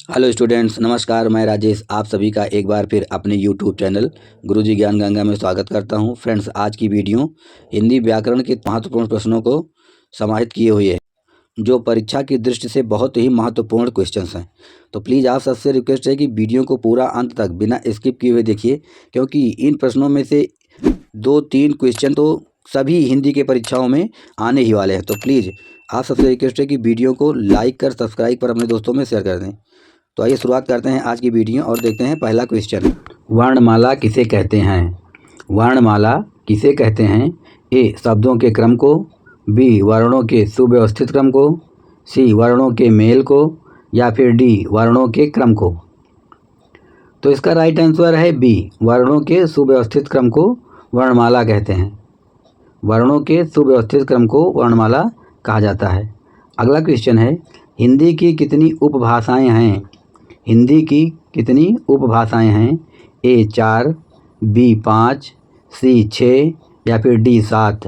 Hello students, नमस्कार। मैं राजेश आप सभी का एक बार फिर अपने यूट्यूब चैनल गुरुजी ज्ञान गंगा में स्वागत करता हूं। फ्रेंड्स, आज की वीडियो हिंदी व्याकरण के महत्वपूर्ण प्रश्नों को समाहित किए हुए है, जो परीक्षा की दृष्टि से बहुत ही महत्वपूर्ण क्वेश्चंस हैं। तो प्लीज़ आप सबसे रिक्वेस्ट है कि वीडियो को पूरा अंत तक बिना स्किप किए हुए देखिए, क्योंकि इन प्रश्नों में से 2-3 क्वेश्चन तो सभी हिंदी के परीक्षाओं में आने ही वाले हैं। तो प्लीज़ आप सबसे रिक्वेस्ट है कि वीडियो को लाइक कर सब्सक्राइब कर अपने दोस्तों में शेयर कर दें। तो आइए शुरुआत करते हैं आज की वीडियो और देखते हैं पहला क्वेश्चन। वर्णमाला किसे कहते हैं? वर्णमाला किसे कहते हैं? ए, शब्दों के क्रम को, बी, वर्णों के सुव्यवस्थित क्रम को, सी, वर्णों के मेल को, या फिर डी, वर्णों के क्रम को। तो इसका राइट आंसर है बी, वर्णों के सुव्यवस्थित क्रम को वर्णमाला कहते हैं। वर्णों के सुव्यवस्थित क्रम को वर्णमाला कहा जाता है। अगला क्वेश्चन है, हिंदी की कितनी उपभाषाएं हैं? हिंदी की कितनी उपभाषाएं हैं? ए 4, बी 5, सी 6, या फिर डी 7।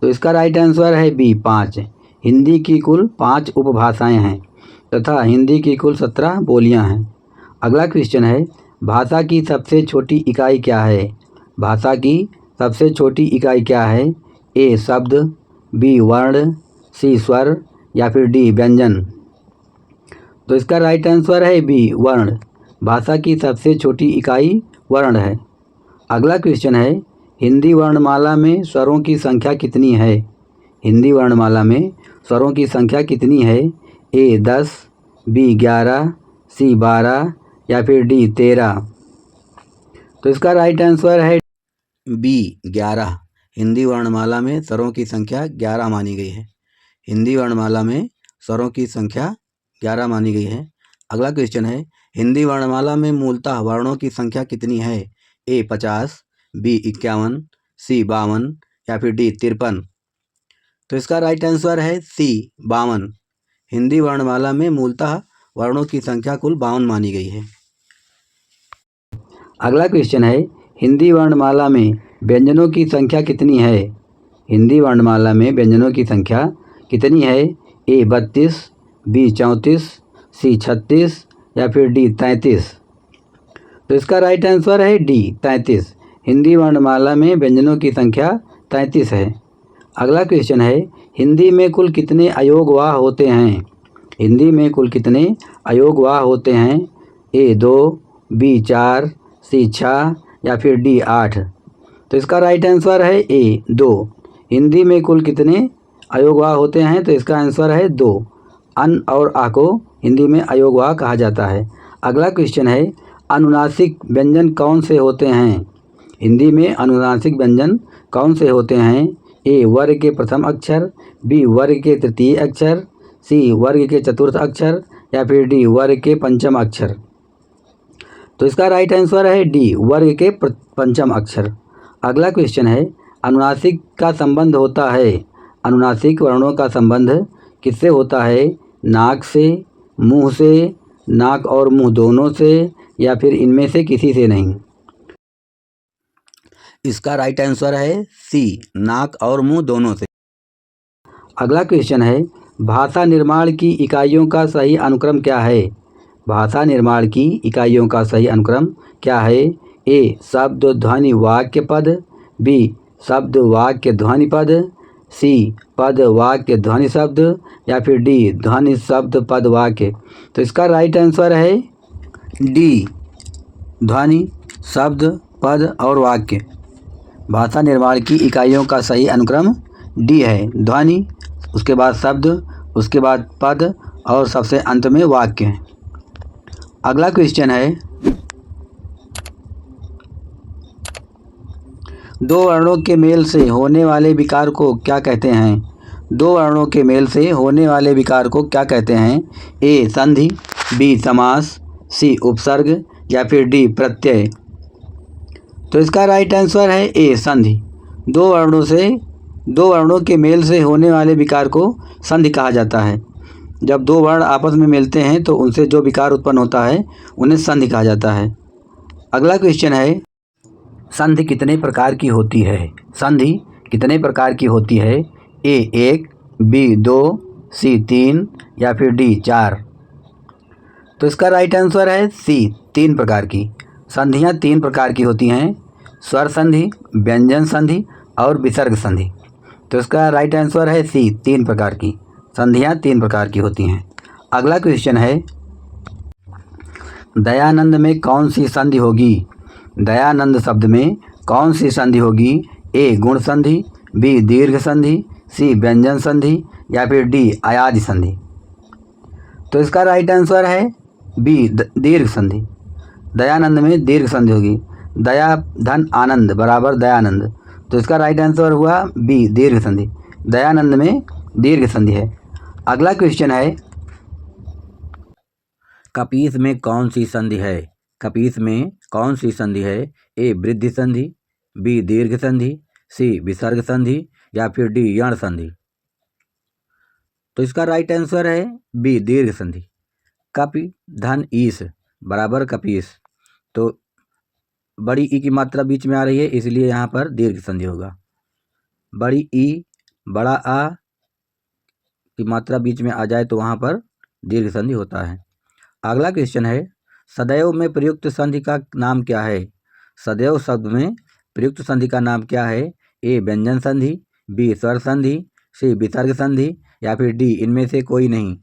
तो इसका राइट आंसर है बी 5। हिंदी की कुल 5 उपभाषाएं हैं तथा हिंदी की कुल 17 बोलियां हैं। अगला क्वेश्चन है, भाषा की सबसे छोटी इकाई क्या है? भाषा की सबसे छोटी इकाई क्या है? ए शब्द, बी वर्ण, सी स्वर, या फिर डी व्यंजन। तो इसका राइट आंसर है बी वर्ण। भाषा की सबसे छोटी इकाई वर्ण है। अगला क्वेश्चन है, हिंदी वर्णमाला में स्वरों की संख्या कितनी है? हिंदी वर्णमाला में स्वरों की संख्या कितनी है? ए 10, बी 11, सी 12, या फिर डी 13। तो इसका राइट आंसर है बी 11। हिंदी वर्णमाला में स्वरों की संख्या 11 मानी गई है। हिंदी वर्णमाला में स्वरों की संख्या 11 मानी गई है। अगला क्वेश्चन है, हिंदी वर्णमाला में मूलतः वर्णों की संख्या कितनी है? ए 50, बी 51, सी 52, या फिर डी 53। तो इसका राइट आंसर है सी 52। हिंदी वर्णमाला में मूलतः वर्णों की संख्या कुल 52 मानी गई है। अगला क्वेश्चन है, हिंदी वर्णमाला में व्यंजनों की संख्या कितनी है? हिंदी वर्णमाला में व्यंजनों की संख्या कितनी है? ए 32, बी 34, सी 36, या फिर डी 33। तो इसका राइट आंसर है डी 33। हिंदी वर्णमाला में व्यंजनों की संख्या 33 है। अगला क्वेश्चन है, हिंदी में कुल कितने अयोगवाह होते हैं? हिंदी में कुल कितने अयोगवाह होते हैं? ए 2, बी 4, सी 6, या फिर डी 8। तो इसका राइट आंसर है ए 2। हिंदी में कुल कितने अयोगवाह होते हैं? तो इसका आंसर है 2। अन और आ को हिंदी में अयोगवाह कहा जाता है। अगला क्वेश्चन है, अनुनासिक व्यंजन कौन से होते हैं? हिंदी में अनुनासिक व्यंजन कौन से होते हैं? ए वर्ग के प्रथम अक्षर, बी वर्ग के तृतीय अक्षर, सी वर्ग के चतुर्थ अक्षर, या फिर डी वर्ग के पंचम अक्षर। तो इसका राइट आंसर है डी वर्ग के पंचम अक्षर। अगला क्वेश्चन है, अनुनासिक का संबंध होता है, अनुनासिक वर्णों का संबंध किससे होता है? नाक से, मुंह से, नाक और मुंह दोनों से, या फिर इनमें से किसी से नहीं। इसका राइट आंसर है सी, नाक और मुंह दोनों से। अगला क्वेश्चन है, भाषा निर्माण की इकाइयों का सही अनुक्रम क्या है? भाषा निर्माण की इकाइयों का सही अनुक्रम क्या है? ए शब्द ध्वनि वाक्य पद, बी शब्द वाक्य ध्वनि पद, सी पद वाक्य ध्वनि शब्द, या फिर डी ध्वनि शब्द पद वाक्य। तो इसका राइट आंसर है डी ध्वनि शब्द पद और वाक्य। भाषा निर्माण की इकाइयों का सही अनुक्रम डी है। ध्वनि, उसके बाद शब्द, उसके बाद पद, और सबसे अंत में वाक्य। अगला क्वेश्चन है, दो वर्णों के मेल से होने वाले विकार को क्या कहते हैं? दो वर्णों के मेल से होने वाले विकार को क्या कहते हैं? ए संधि, बी समास, सी उपसर्ग, या फिर डी प्रत्यय। तो इसका राइट आंसर है ए संधि। दो वर्णों के मेल से होने वाले विकार को संधि कहा जाता है। जब दो वर्ण आपस में मिलते हैं तो उनसे जो विकार उत्पन्न होता है उन्हें संधि कहा जाता है। अगला क्वेश्चन है, संधि कितने प्रकार की होती है? संधि कितने प्रकार की होती है? ए 1, बी 2, सी 3, या फिर डी 4। तो इसका राइट आंसर है सी, 3 प्रकार की। संधियाँ 3 प्रकार की होती हैं, स्वर संधि, व्यंजन संधि और विसर्ग संधि। तो इसका राइट आंसर है सी, 3 प्रकार की। संधियाँ 3 प्रकार की होती हैं। अगला क्वेश्चन है, दयानंद में कौन सी संधि होगी? दयानंद शब्द में कौन सी संधि होगी? ए गुण संधि, बी दीर्घ संधि, सी व्यंजन संधि या फिर डी अयाज संधि। तो इसका राइट आंसर है बी, दीर्घ संधि। दयानंद में दीर्घ संधि होगी। दया धन आनंद बराबर दयानंद। तो इसका राइट आंसर हुआ बी, दीर्घ संधि। दयानंद में दीर्घ संधि है। अगला क्वेश्चन है, कपीस में कौन सी संधि है? कपीस में कौन सी संधि है? ए वृद्धि संधि, बी दीर्घ संधि, सी विसर्ग संधि या फिर डी यण संधि। तो इसका राइट आंसर है बी, दीर्घ संधि। कपि धन ईस बराबर कपीस। तो बड़ी ई की मात्रा बीच में आ रही है, इसलिए यहाँ पर दीर्घ संधि होगा। बड़ी ई बड़ा आ की मात्रा बीच में आ जाए तो वहाँ पर दीर्घ संधि होता है। अगला क्वेश्चन है, सदैव में प्रयुक्त संधि का नाम क्या है? सदैव शब्द में प्रयुक्त संधि का नाम क्या है? ए व्यंजन संधि, बी स्वर संधि, सी विसर्ग संधि या फिर डी इनमें से कोई नहीं।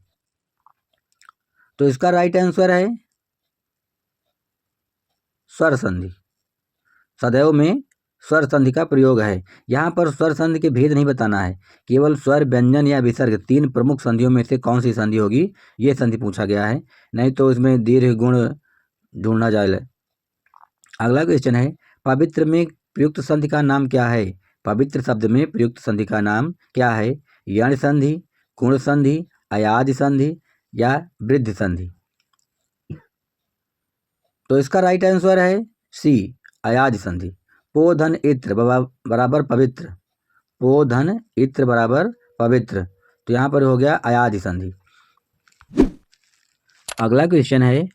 तो इसका राइट आंसर है स्वर संधि। सदैव में स्वर संधि का प्रयोग है। यहाँ पर स्वर संधि के भेद नहीं बताना है, केवल स्वर व्यंजन या विसर्ग 3 प्रमुख संधियों में से कौन सी संधि होगी ये संधि पूछा गया है, नहीं तो इसमें दीर्घ गुण ढूंढना जाए। अगला क्वेश्चन है, पवित्र में प्रयुक्त संधि का नाम क्या है? पवित्र शब्द में प्रयुक्त संधि का नाम क्या है? यण संधि, गुण संधि, अयाज संधि या वृद्धि संधि। तो इसका राइट आंसर है सी, अयाज संधि। पो धन इत्र बराबर पवित्र। पो धन इत्र बराबर पवित्र। तो यहाँ पर हो गया अयाज संधि। अगला क्वेश्चन है,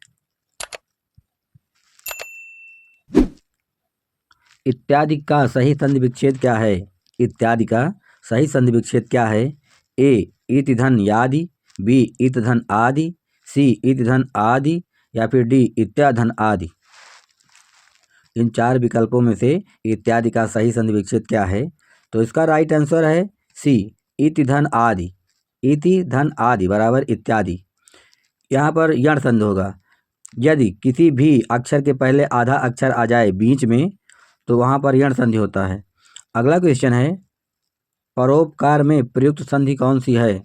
इत्यादि का सही संधि विच्छेद क्या है? इत्यादि का सही संधि विच्छेद क्या है? ए इति धन यादि, बी इति धन आदि, सी इति धन आदि या फिर डी इत्याधन आदि। इन 4 विकल्पों में से इत्यादि का सही संधि विच्छेद क्या है? तो इसका राइट आंसर है सी, इति धन आदि। इति धन आदि बराबर इत्यादि। यहाँ पर यण संधि होगा। यदि किसी भी अक्षर के पहले आधा अक्षर आ जाए बीच में तो वहाँ पर यण संधि होता है। अगला क्वेश्चन है, परोपकार में प्रयुक्त संधि कौन सी है?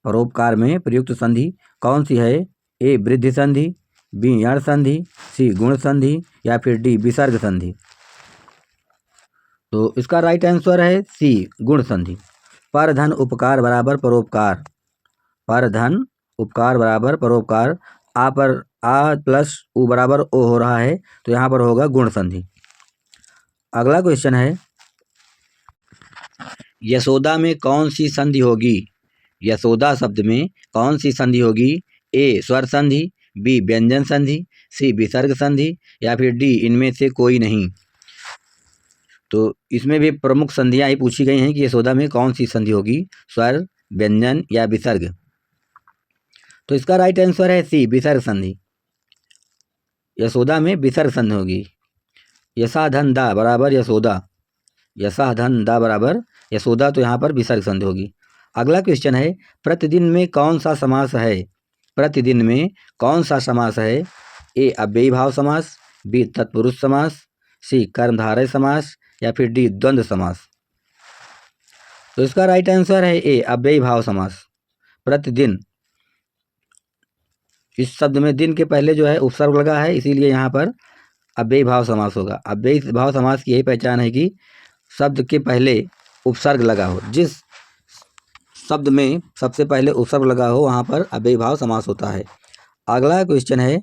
परोपकार में प्रयुक्त संधि कौन सी है? ए वृद्धि संधि, बी यण संधि, सी गुण संधि या फिर डी विसर्ग संधि। तो इसका राइट आंसर है सी, गुण संधि। पर धन उपकार बराबर परोपकार। पर धन उपकार बराबर परोपकार। आ पर आ प्लस उ बराबर ओ हो रहा है, तो यहाँ पर होगा गुण संधि। अगला क्वेश्चन है, यशोदा में कौन सी संधि होगी? यशोदा शब्द में कौन सी संधि होगी? ए स्वर संधि, बी व्यंजन संधि, सी विसर्ग संधि या फिर डी इनमें से कोई नहीं। तो इसमें भी प्रमुख संधियां ही पूछी गई हैं कि यशोदा में कौन सी संधि होगी, स्वर, व्यंजन या विसर्ग। तो इसका राइट आंसर है सी, विसर्ग संधि। यशोदा में विसर्ग संधि होगी। यशा धन दा बराबर यशोदा। यशा धन दा बराबर यशोदा, तो यहाँ पर विसर्ग संधि होगी। अगला क्वेश्चन है, प्रतिदिन में कौन सा समास है? प्रतिदिन में कौन सा समास है? ए अव्ययी भाव समास, बी तत्पुरुष समास, सी कर्मधारय समास या फिर डी द्वंद्व समास। तो इसका राइट आंसर है ए अव्ययी भाव समास। प्रतिदिन, इस शब्द में दिन के पहले जो है उपसर्ग लगा है, इसीलिए यहाँ पर अव्ययी भाव समास होगा। अव्ययी भाव समास की यही पहचान है कि शब्द के पहले उपसर्ग लगा हो। जिस शब्द में सबसे पहले उपसर्ग लगा हो वहाँ पर अव्ययी भाव समास होता है। अगला क्वेश्चन है,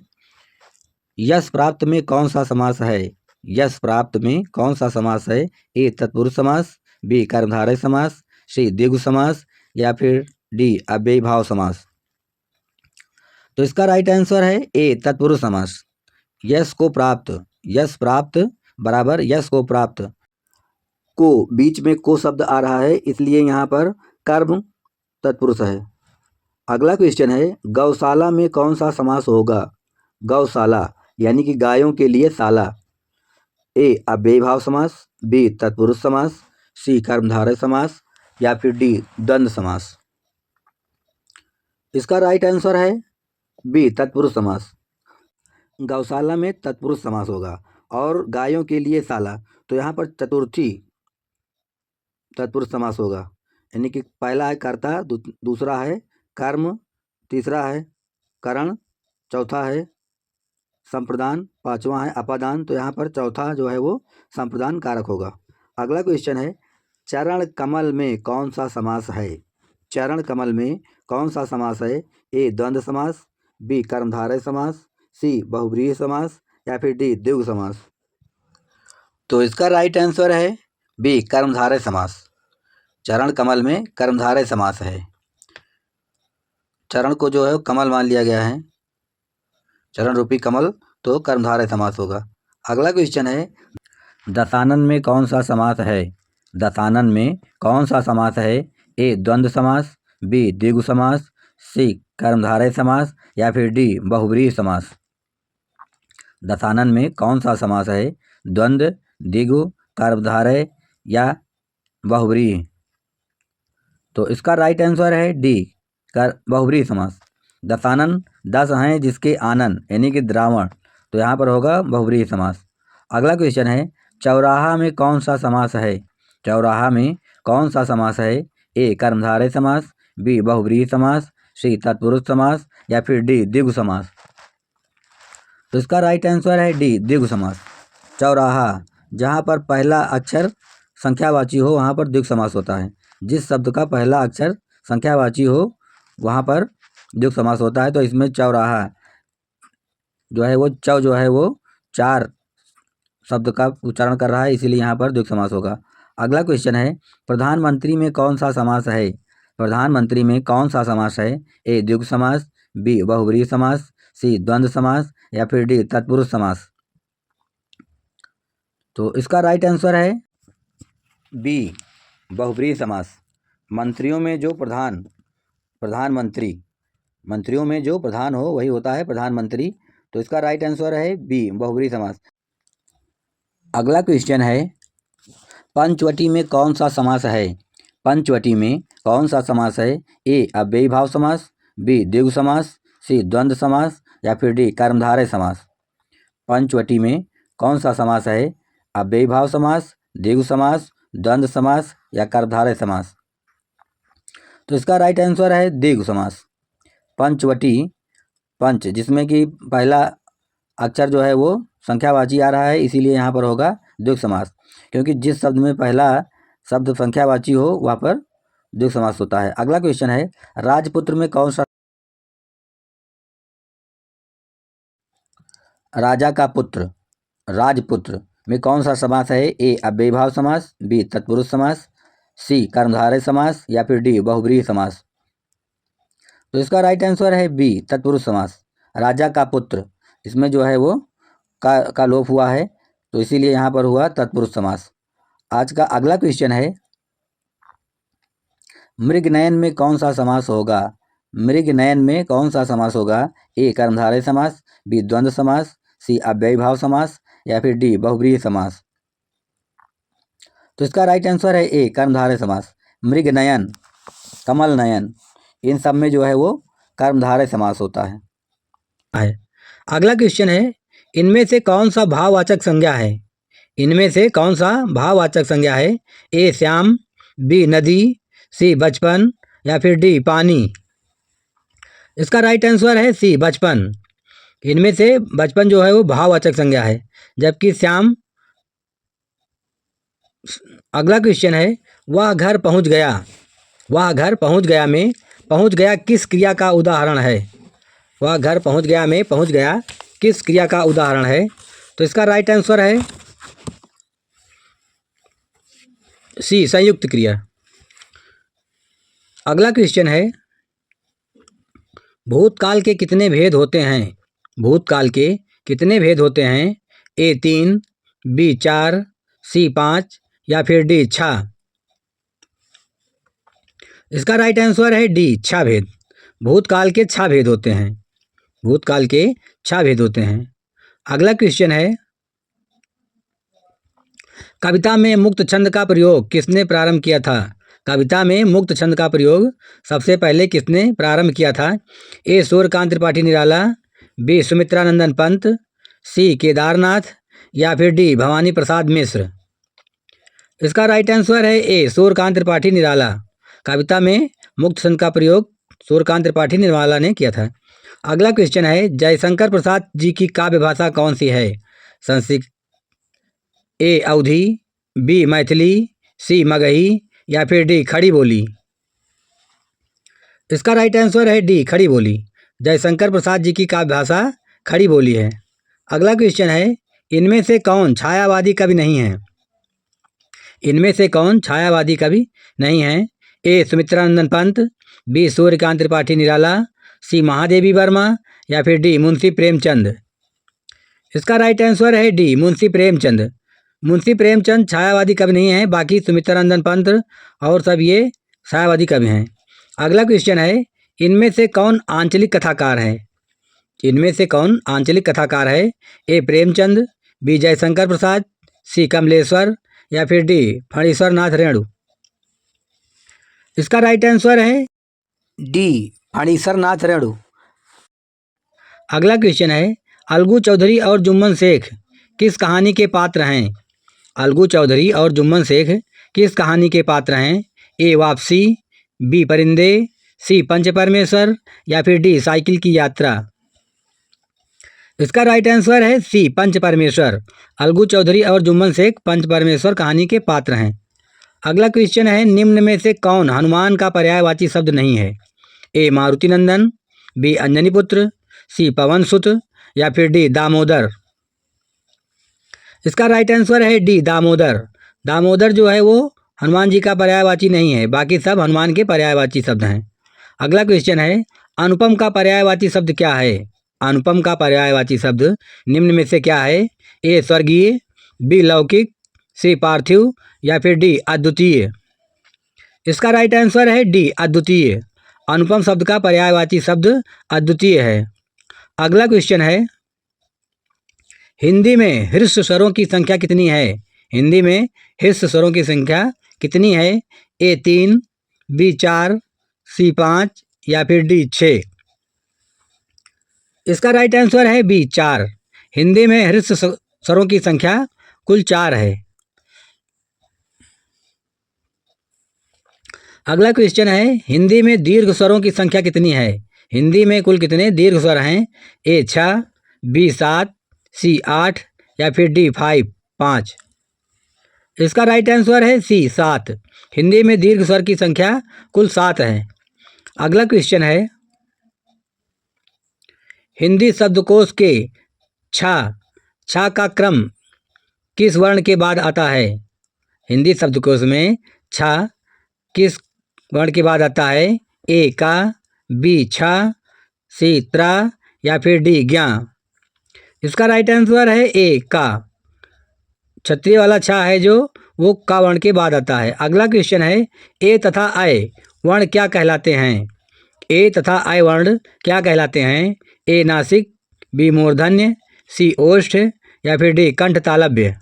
यश प्राप्त में कौन सा समास है? यश प्राप्त में कौन सा समास है? ए तत्पुरुष समास, बी कर्मधारय समास, सी द्विगु समास या फिर डी अव्ययी भाव समास। तो इसका राइट आंसर है ए तत्पुरुष समास। यश को प्राप्त, यश प्राप्त बराबर यश को प्राप्त। को बीच में को शब्द आ रहा है, इसलिए यहाँ पर कर्म तत्पुरुष है। अगला क्वेश्चन है, गौशाला में कौन सा समास होगा? गौशाला यानी कि गायों के लिए शाला। ए अव्ययीभाव समास, बी तत्पुरुष समास, सी कर्मधारय समास या फिर डी द्वंद्व समास। इसका राइट आंसर है बी तत्पुरुष समास। गौशाला में तत्पुरुष समास होगा और गायों के लिए शाला, तो यहाँ पर चतुर्थी तत्पुरुष समास होगा, यानी कि पहला है कर्ता, दूसरा है कर्म, तीसरा है करण, चौथा है संप्रदान, पांचवा है अपादान। तो यहाँ पर चौथा जो है वो संप्रदान कारक होगा। अगला क्वेश्चन है, चरण कमल में कौन सा समास है? चरण कमल में कौन सा समास है? ए द्वंद्व समास, बी कर्मधारय समास, सी बहुव्रीहि समास या फिर डी द्विगु समास। तो इसका राइट आंसर है बी कर्मधारय समास। चरण कमल में कर्मधारय समास है। चरण को जो है कमल मान लिया गया है, चरण रूपी कमल, तो कर्मधारय समास होगा। अगला क्वेश्चन है, दशानन में कौन सा समास है? दशानन में कौन सा समास है? ए द्वंद्व समास, बी द्विगु समास, सी कर्मधारय समास या फिर डी बहुव्रीहि समास। दशानन में कौन सा समास है? द्वंद्व, द्विगु, कर्मधारय या बहुव्रीहि। तो इसका राइट आंसर है डी बहुव्रीहि समास। दशानन 10 हैं जिसके आनन यानी कि द्रावण, तो यहाँ पर होगा बहुव्रीहि समास। अगला क्वेश्चन है, चौराहा में कौन सा समास है? चौराहा में कौन सा समास है? ए कर्मधारय समास, बी बहुव्रीहि समास, सी तत्पुरुष समास या फिर डी द्विगु समास। तो इसका राइट आंसर है डी द्विगु समास। चौराहा जहाँ पर पहला अक्षर संख्यावाची हो वहाँ पर द्विगु समास होता है। जिस शब्द का पहला अक्षर संख्यावाची हो वहाँ पर द्विगु समास होता है। तो इसमें चौराहा जो है वो चौ जो है वो 4 शब्द का उच्चारण कर रहा है, इसीलिए यहाँ पर द्विगु समास होगा। अगला क्वेश्चन है, प्रधानमंत्री में कौन सा समास है? प्रधानमंत्री में कौन सा समास है? ए द्विगु समास, बी बहुव्रीहि समास, सी द्वंद्व समास या फिर डी तत्पुरुष समास। तो इसका राइट आंसर है बी बहुव्रीहि समास। मंत्रियों में जो प्रधानमंत्री, मंत्रियों में जो प्रधान हो वही होता है प्रधानमंत्री। तो इसका राइट आंसर है बी बहुव्रीहि समास। अगला क्वेश्चन है, पंचवटी में कौन सा समास है? पंचवटी में कौन सा समास है? ए अव्ययीभाव समास, बी द्विगु समास, सी द्वंद्व समास या फिर डी कर्मधारय समास। पंचवटी में कौन सा समास है? अव्ययीभाव समास, द्विगु समास, द्वंद्व समास या कर्मधारय समास। तो इसका राइट आंसर है द्विगु समास। पंचवटी, पंच जिसमें कि पहला अक्षर जो है वो संख्यावाची आ रहा है, इसीलिए यहाँ पर होगा द्विगु समास, क्योंकि जिस शब्द में पहला शब्द संख्यावाची हो वहाँ पर द्विगु समास होता है। अगला क्वेश्चन है, राजपुत्र में कौन सा, राजा का पुत्र, राजपुत्र में कौन सा समास है? ए अव्ययीभाव समास, बी तत्पुरुष समास, सी कर्मधारय समास या फिर डी बहुव्रीहि समास। तो इसका राइट आंसर है बी तत्पुरुष समास। राजा का पुत्र, इसमें जो है वो का लोप हुआ है, तो इसीलिए यहाँ पर हुआ तत्पुरुष समास। आज का अगला क्वेश्चन है, मृगनयन में कौन सा समास होगा? मृगनयन में कौन सा समास होगा? ए कर्मधारय समास, बी द्वंद्व समास, सी अव्ययीभाव समास या फिर डी बहुव्रीहि समास। तो इसका राइट आंसर है ए कर्मधारय समास। मृगनयन, कमल नयन, इन सब में जो है वो कर्मधारय समास होता है। अगला क्वेश्चन है, इनमें से कौन सा भाववाचक संज्ञा है? इनमें से कौन सा भाववाचक संज्ञा है? ए श्याम, बी नदी, सी बचपन या फिर डी पानी। इसका राइट आंसर है सी बचपन। इनमें से बचपन जो है वो भाववाचक संज्ञा है, जबकि श्याम। अगला क्वेश्चन है, वह घर पहुंच गया, वह घर पहुंच गया में पहुंच गया किस क्रिया का उदाहरण है? वह घर पहुंच गया में पहुंच गया किस क्रिया का उदाहरण है? तो इसका राइट आंसर है सी संयुक्त क्रिया। अगला क्वेश्चन है, भूतकाल के कितने भेद होते हैं? भूतकाल के कितने भेद होते हैं? ए 3, बी 4, सी 5 या फिर डी 6। इसका राइट आंसर है डी 6 भेद। भूतकाल के छह भेद होते हैं। भूतकाल के छह भेद होते हैं। अगला क्वेश्चन है, कविता में मुक्त छंद का प्रयोग किसने प्रारंभ किया था? कविता में मुक्त छंद का प्रयोग सबसे पहले किसने प्रारंभ किया था? ए सूर्यकांत त्रिपाठी निराला, बी सुमित्रानंदन पंत, सी केदारनाथ, या फिर डी भवानी प्रसाद मिश्र। इसका राइट आंसर है ए सूर्यकांत त्रिपाठी निराला। कविता में मुक्त छंद का प्रयोग सूर्यकांत त्रिपाठी निराला ने किया था। अगला क्वेश्चन है, जयशंकर प्रसाद जी की काव्य भाषा कौन सी है? संस्कृत, ए अवधी, बी मैथिली, सी मगही, या फिर डी खड़ी बोली। इसका राइट आंसर है डी खड़ी बोली। जयशंकर प्रसाद जी की काव्य भाषा खड़ी बोली है। अगला क्वेश्चन है, इनमें से कौन छायावादी कवि नहीं है? इनमें से कौन छायावादी कवि नहीं है? ए सुमित्रानंदन पंत, बी सूर्यकांत त्रिपाठी निराला, सी महादेवी वर्मा, या फिर डी मुंशी प्रेमचंद। इसका राइट आंसर है डी मुंशी प्रेमचंद। मुंशी प्रेमचंद छायावादी कवि नहीं है, बाकी सुमित्रानंदन पंत और सब ये छायावादी कवि हैं। अगला क्वेश्चन है, इनमें से कौन आंचलिक कथाकार है? इनमें से कौन आंचलिक कथाकार है? ए प्रेमचंद, बी जयशंकर प्रसाद, सी कमलेश्वर, या फिर डी फणीश्वर नाथ रेणु। इसका राइट आंसर है डी फणीश्वर नाथ रेणु। अगला क्वेश्चन है, अलगू चौधरी और जुम्मन शेख किस कहानी के पात्र हैं? अलगू चौधरी और जुम्मन शेख किस कहानी के पात्र हैं? ए वापसी, बी परिंदे, सी पंच परमेश्वर, या फिर डी साइकिल की यात्रा। इसका राइट आंसर है सी पंच परमेश्वर। अलगू चौधरी और जुम्मन शेख पंच परमेश्वर कहानी के पात्र हैं। अगला क्वेश्चन है, निम्न में से कौन हनुमान का पर्यायवाची शब्द नहीं है? ए मारुति नंदन, बी अंजनी पुत्र, सी पवन सुत, या फिर डी दामोदर। इसका राइट आंसर है डी दामोदर। दामोदर जो है वो हनुमान जी का पर्यायवाची नहीं है, बाकी सब हनुमान के पर्यायवाची शब्द हैं। अगला क्वेश्चन है, अनुपम का पर्यायवाची शब्द क्या है? अनुपम का पर्यायवाची शब्द निम्न में से क्या है? ए स्वर्गीय, बी लौकिक, सी पार्थिव, या फिर डी अद्वितीय। इसका राइट आंसर है डी अद्वितीय। अनुपम शब्द का पर्यायवाची शब्द अद्वितीय है। अगला क्वेश्चन है, हिंदी में ह्रस्व स्वरों की संख्या कितनी है? हिंदी में ह्रस्व स्वरों की संख्या कितनी है? ए 3, बी 4, सी 5, या फिर डी 6। इसका राइट आंसर है बी 4। हिंदी में ह्रस्व स्वरों की संख्या कुल 4 है। अगला क्वेश्चन है, हिंदी में दीर्घ स्वरों की संख्या कितनी है? हिंदी में कुल कितने दीर्घ स्वर हैं? ए 6, बी 7, सी 8, या फिर डी 5। इसका राइट आंसर है सी 7। हिंदी में दीर्घ स्वर की संख्या कुल 7 है। अगला क्वेश्चन है, हिंदी शब्दकोश के छ का क्रम किस वर्ण के बाद आता है? हिंदी शब्दकोश में छ किस वर्ण के बाद आता है? ए का, बी छ, सी त्रा, या फिर डी ज्ञा। इसका राइट आंसर है ए का। क्षत्रिय वाला छ है जो वो का वर्ण के बाद आता है। अगला क्वेश्चन है, ए तथा अय वर्ण क्या कहलाते हैं? ए तथा अय वर्ण क्या कहलाते हैं? ए नासिक, बी मूर्धन्य, सी ओष्ठ, या फिर डी कंठ तालव्य।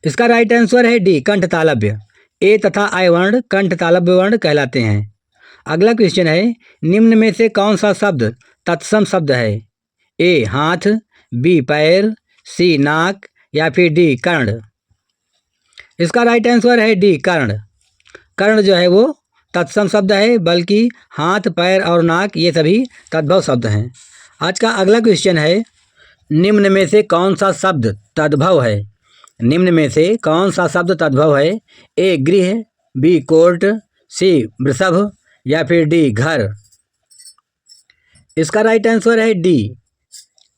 इसका राइट आंसर है डी कंठ तालव्य। ए तथा अय वर्ण कंठ तालव्य वर्ण कहलाते हैं। अगला क्वेश्चन है, निम्न में से कौन सा शब्द तत्सम शब्द है? ए हाथ, बी पैर, सी नाक, या फिर डी कर्ण। इसका राइट आंसर है डी कर्ण। कर्ण जो है वो तत्सम शब्द है, बल्कि हाथ, पैर और नाक ये सभी तद्भव शब्द हैं। आज का अगला क्वेश्चन है, निम्न में से कौन सा शब्द तद्भव है? निम्न में से कौन सा शब्द तद्भव है? ए गृह, बी कोर्ट, सी वृषभ, या फिर डी घर। इसका राइट आंसर है डी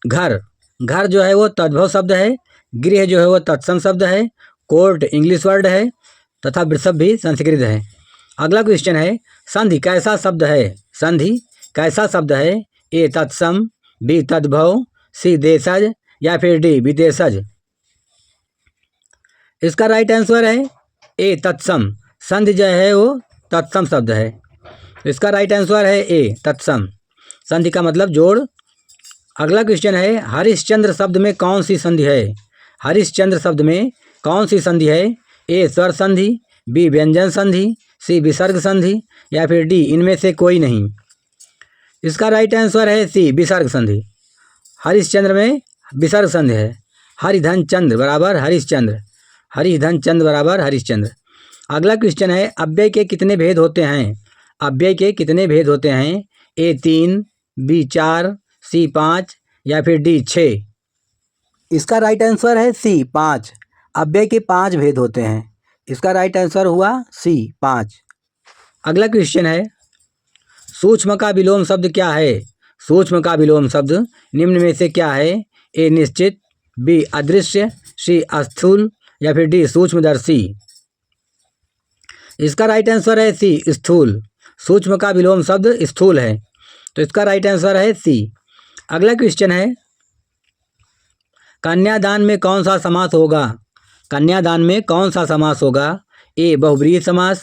घर। घर जो है वो तद्भव शब्द है, गृह जो है वो तत्सम शब्द है, कोर्ट इंग्लिश वर्ड है, तथा वृषभ भी संस्कृत है। अगला क्वेश्चन है, संधि कैसा शब्द है? संधि कैसा शब्द है? ए तत्सम, बी तद्भव, सी देशज, या फिर डी विदेशज। इसका राइट आंसर है ए तत्सम। संधि जो है वो तत्सम शब्द है। तो इसका राइट आंसर है ए तत्सम। संधि का मतलब जोड़। अगला क्वेश्चन है हरिश्चंद्र शब्द में कौन सी संधि है? हरिश्चंद्र शब्द में कौन सी संधि है? ए स्वर संधि, बी व्यंजन संधि, सी विसर्ग संधि या फिर डी इनमें से कोई नहीं। इसका राइट आंसर है सी विसर्ग संधि। हरिश्चंद्र में विसर्ग संधि है। हरिधन चंद्र बराबर हरिश्चंद्र, हरिधन चंद्र बराबर हरिश्चंद्र। अगला क्वेश्चन है अव्यय के कितने भेद होते हैं? अव्यय के कितने भेद होते हैं? ए 3, बी 4, सी 5 या फिर डी 6। इसका राइट आंसर है सी 5। अव्यय के 5 भेद होते हैं। इसका राइट आंसर हुआ सी 5। अगला क्वेश्चन है सूक्ष्म का विलोम शब्द क्या है? सूक्ष्म का विलोम शब्द निम्न में से क्या है? ए निश्चित, बी अदृश्य, सी स्थूल या फिर डी सूक्ष्मदर्शी। इसका राइट आंसर है सी स्थूल। सूक्ष्म का विलोम शब्द स्थूल है, तो इसका राइट आंसर है सी। अगला क्वेश्चन है कन्यादान में कौन सा समास होगा? कन्यादान में कौन सा समास होगा? ए बहुब्रीहि समास,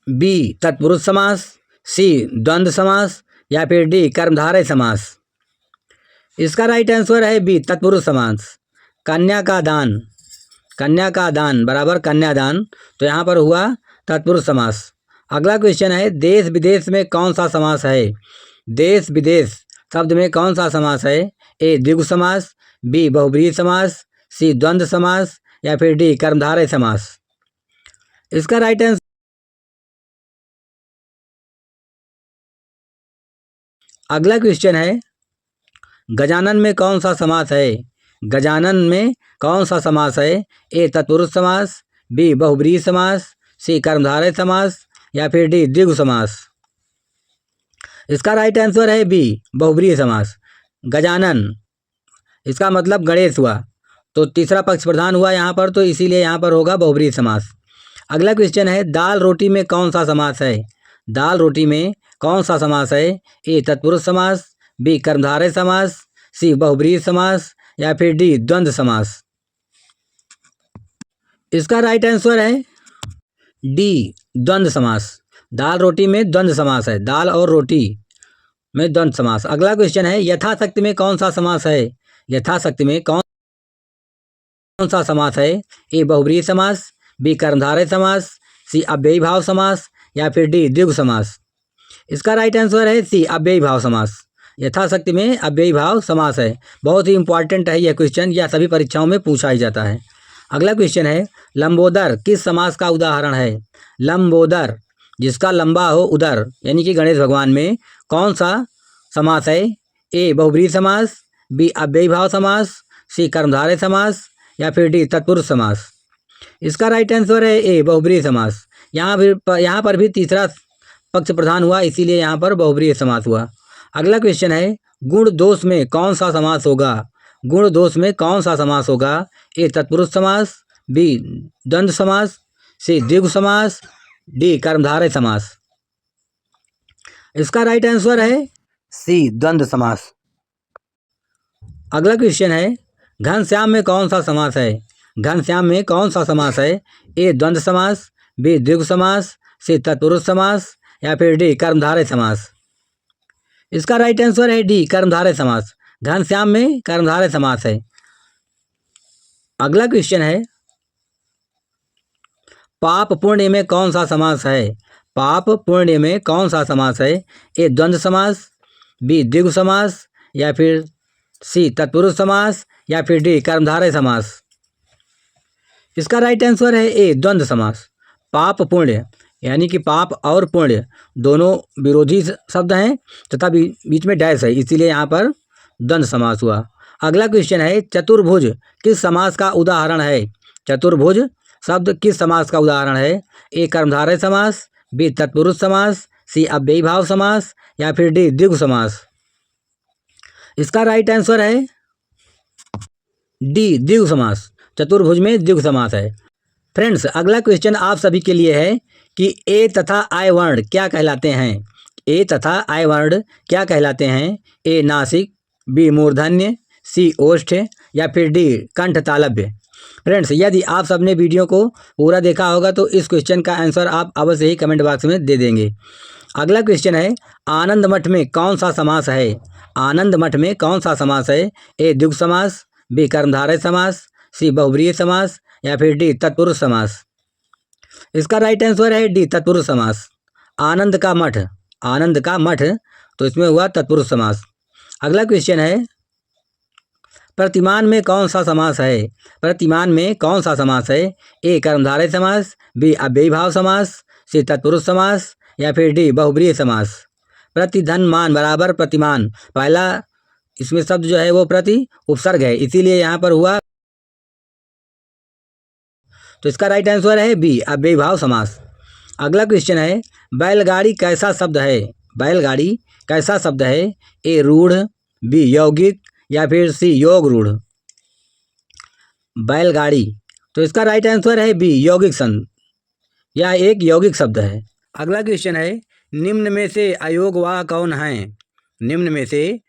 बी तत्पुरुष समास, सी द्वंद्व समास या फिर डी कर्मधारय समास। इसका राइट आंसर है बी तत्पुरुष समास। कन्या का दान, कन्या का दान बराबर कन्यादान, तो यहाँ पर हुआ तत्पुरुष समास। अगला क्वेश्चन है देश विदेश में कौन सा समास है? देश विदेश शब्द में कौन सा समास है? ए द्विगु समास, बी बहुब्रीहि समास, सी द्वंद्व समास या फिर डी कर्मधारय समास। इसका राइट आंसर अगला क्वेश्चन है गजानन में कौन सा समास है? गजानन में कौन सा समास है? ए तत्पुरुष समास, बी बहुब्रीहि समास, सी कर्मधारय समास या फिर डी द्विगु समास। इसका राइट आंसर है बी बहुब्रीहि समास। गजानन इसका मतलब गणेश हुआ, तो तीसरा पक्ष प्रधान हुआ यहाँ पर, तो इसीलिए यहाँ पर होगा बहुब्रीहि समास। अगला क्वेश्चन है दाल रोटी में कौन सा समास है? दाल रोटी में कौन सा समास है? ए तत्पुरुष समास, बी कर्मधारय समास, सी बहुब्रीहि समास या फिर डी द्वंद्व समास। इसका राइट आंसर है डी द्वंद्व समास। दाल रोटी में द्वंद्व समास है, दाल और रोटी में द्वंद्व समास। अगला क्वेश्चन है यथाशक्ति में कौन सा समास है? यथाशक्ति में कौन सा समास है? ए बहुब्रीहि समास, बी कर्मधारय समास, सी अव्ययी भाव समास या फिर डी द्विगु समास। इसका राइट आंसर है सी अव्ययी भाव समास। यथाशक्ति में अव्ययी भाव समास है। बहुत ही इंपॉर्टेंट है यह क्वेश्चन, यह सभी परीक्षाओं में पूछा ही जाता है। अगला क्वेश्चन है लंबोदर किस समास का उदाहरण है? लंबोदर जिसका लंबा हो उदर यानी कि गणेश भगवान में कौन सा समास है? ए बहुब्रीहि समास, बी अव्ययी भाव समास, सी कर्मधारय समास या फिर डी तत्पुरुष समास। इसका राइट आंसर है ए बहुब्रीहि समास। यहाँ पर भी तीसरा पक्ष प्रधान हुआ, इसीलिए यहाँ पर बहुब्रीहि समास हुआ। अगला क्वेश्चन है गुण दोष में कौन सा समास होगा? गुण दोष में कौन सा समास होगा? ए तत्पुरुष समास, बी द्वंद्व समास, सी द्विगु समास, डी कर्मधारय समास। इसका राइट आंसर है सी द्वंद्व समास। अगला क्वेश्चन है घनश्याम में कौन सा समास है? घनश्याम में कौन सा समास है? ए द्वंद्व समास, बी द्विगु समास, सी तत्पुरुष समास या फिर डी कर्मधारय समास। इसका राइट आंसर है डी कर्मधारय समास। घनश्याम में कर्मधारय समास है। अगला क्वेश्चन है पाप पुण्य में कौन सा समास है? पाप पुण्य में कौन सा समास है? ए द्वंद्व समास, बी द्विगु समास या फिर सी तत्पुरुष समास या फिर डी कर्मधारय समास। इसका राइट आंसर है ए द्वंद्व समास। पाप पुण्य यानी कि पाप और पुण्य दोनों विरोधी शब्द हैं तथा बीच में डैश है, इसीलिए यहाँ पर द्वंद्व समास हुआ। अगला क्वेश्चन है चतुर्भुज किस समास का उदाहरण है? चतुर्भुज शब्द किस समास का उदाहरण है? ए कर्मधारय समास, बी तत्पुरुष समास, सी अव्ययी भाव समास या फिर डी द्विगु समास। इसका राइट आंसर है डी द्विगु समास। चतुर्भुज में द्विगु समास है। फ्रेंड्स अगला क्वेश्चन आप सभी के लिए है कि ए तथा आय वर्ण क्या कहलाते हैं? ए तथा आय वर्ण क्या कहलाते हैं? ए नासिक, बी मूर्धन्य, सी ओष्ठ या फिर डी कंठ तालव्य। फ्रेंड्स यदि आप सबने वीडियो को पूरा देखा होगा तो इस क्वेश्चन का आंसर आप अवश्य ही कमेंट बॉक्स में दे देंगे। अगला क्वेश्चन है, आनंद मठ में कौन सा समास है? आनंद मठ में कौन सा समास है? ए द्विगु समास, बी कर्मधारय समास, सी बहुब्रीहि समास या फिर डी तत्पुरुष समास। इसका राइट आंसर है डी तत्पुरुष समास। आनंद का मठ, आनंद का मठ, तो इसमें हुआ तत्पुरुष समास। अगला क्वेश्चन है, प्रतिमान में कौन सा समास है? प्रतिमान में कौन सा समास है? ए कर्मधारय समास, बी अव्ययीभाव समास, सी तत्पुरुष समास या फिर डी बहुब्रीहि समास। प्रतिधन मान बराबर प्रतिमान, पहला इसमें शब्द जो है वो प्रति उपसर्ग है, इसीलिए यहाँ पर हुआ, तो इसका राइट आंसर है बी अव्ययीभाव समास। अगला क्वेश्चन है, बैलगाड़ी कैसा शब्द है? बैलगाड़ी कैसा शब्द है? ए रूढ़, बी यौगिक या फिर सी योग रूढ़। बैलगाड़ी, तो इसका राइट आंसर है बी यौगिक संघ, यह एक यौगिक शब्द है। अगला क्वेश्चन है, निम्न में से अयोगवाह कौन है? निम्न में से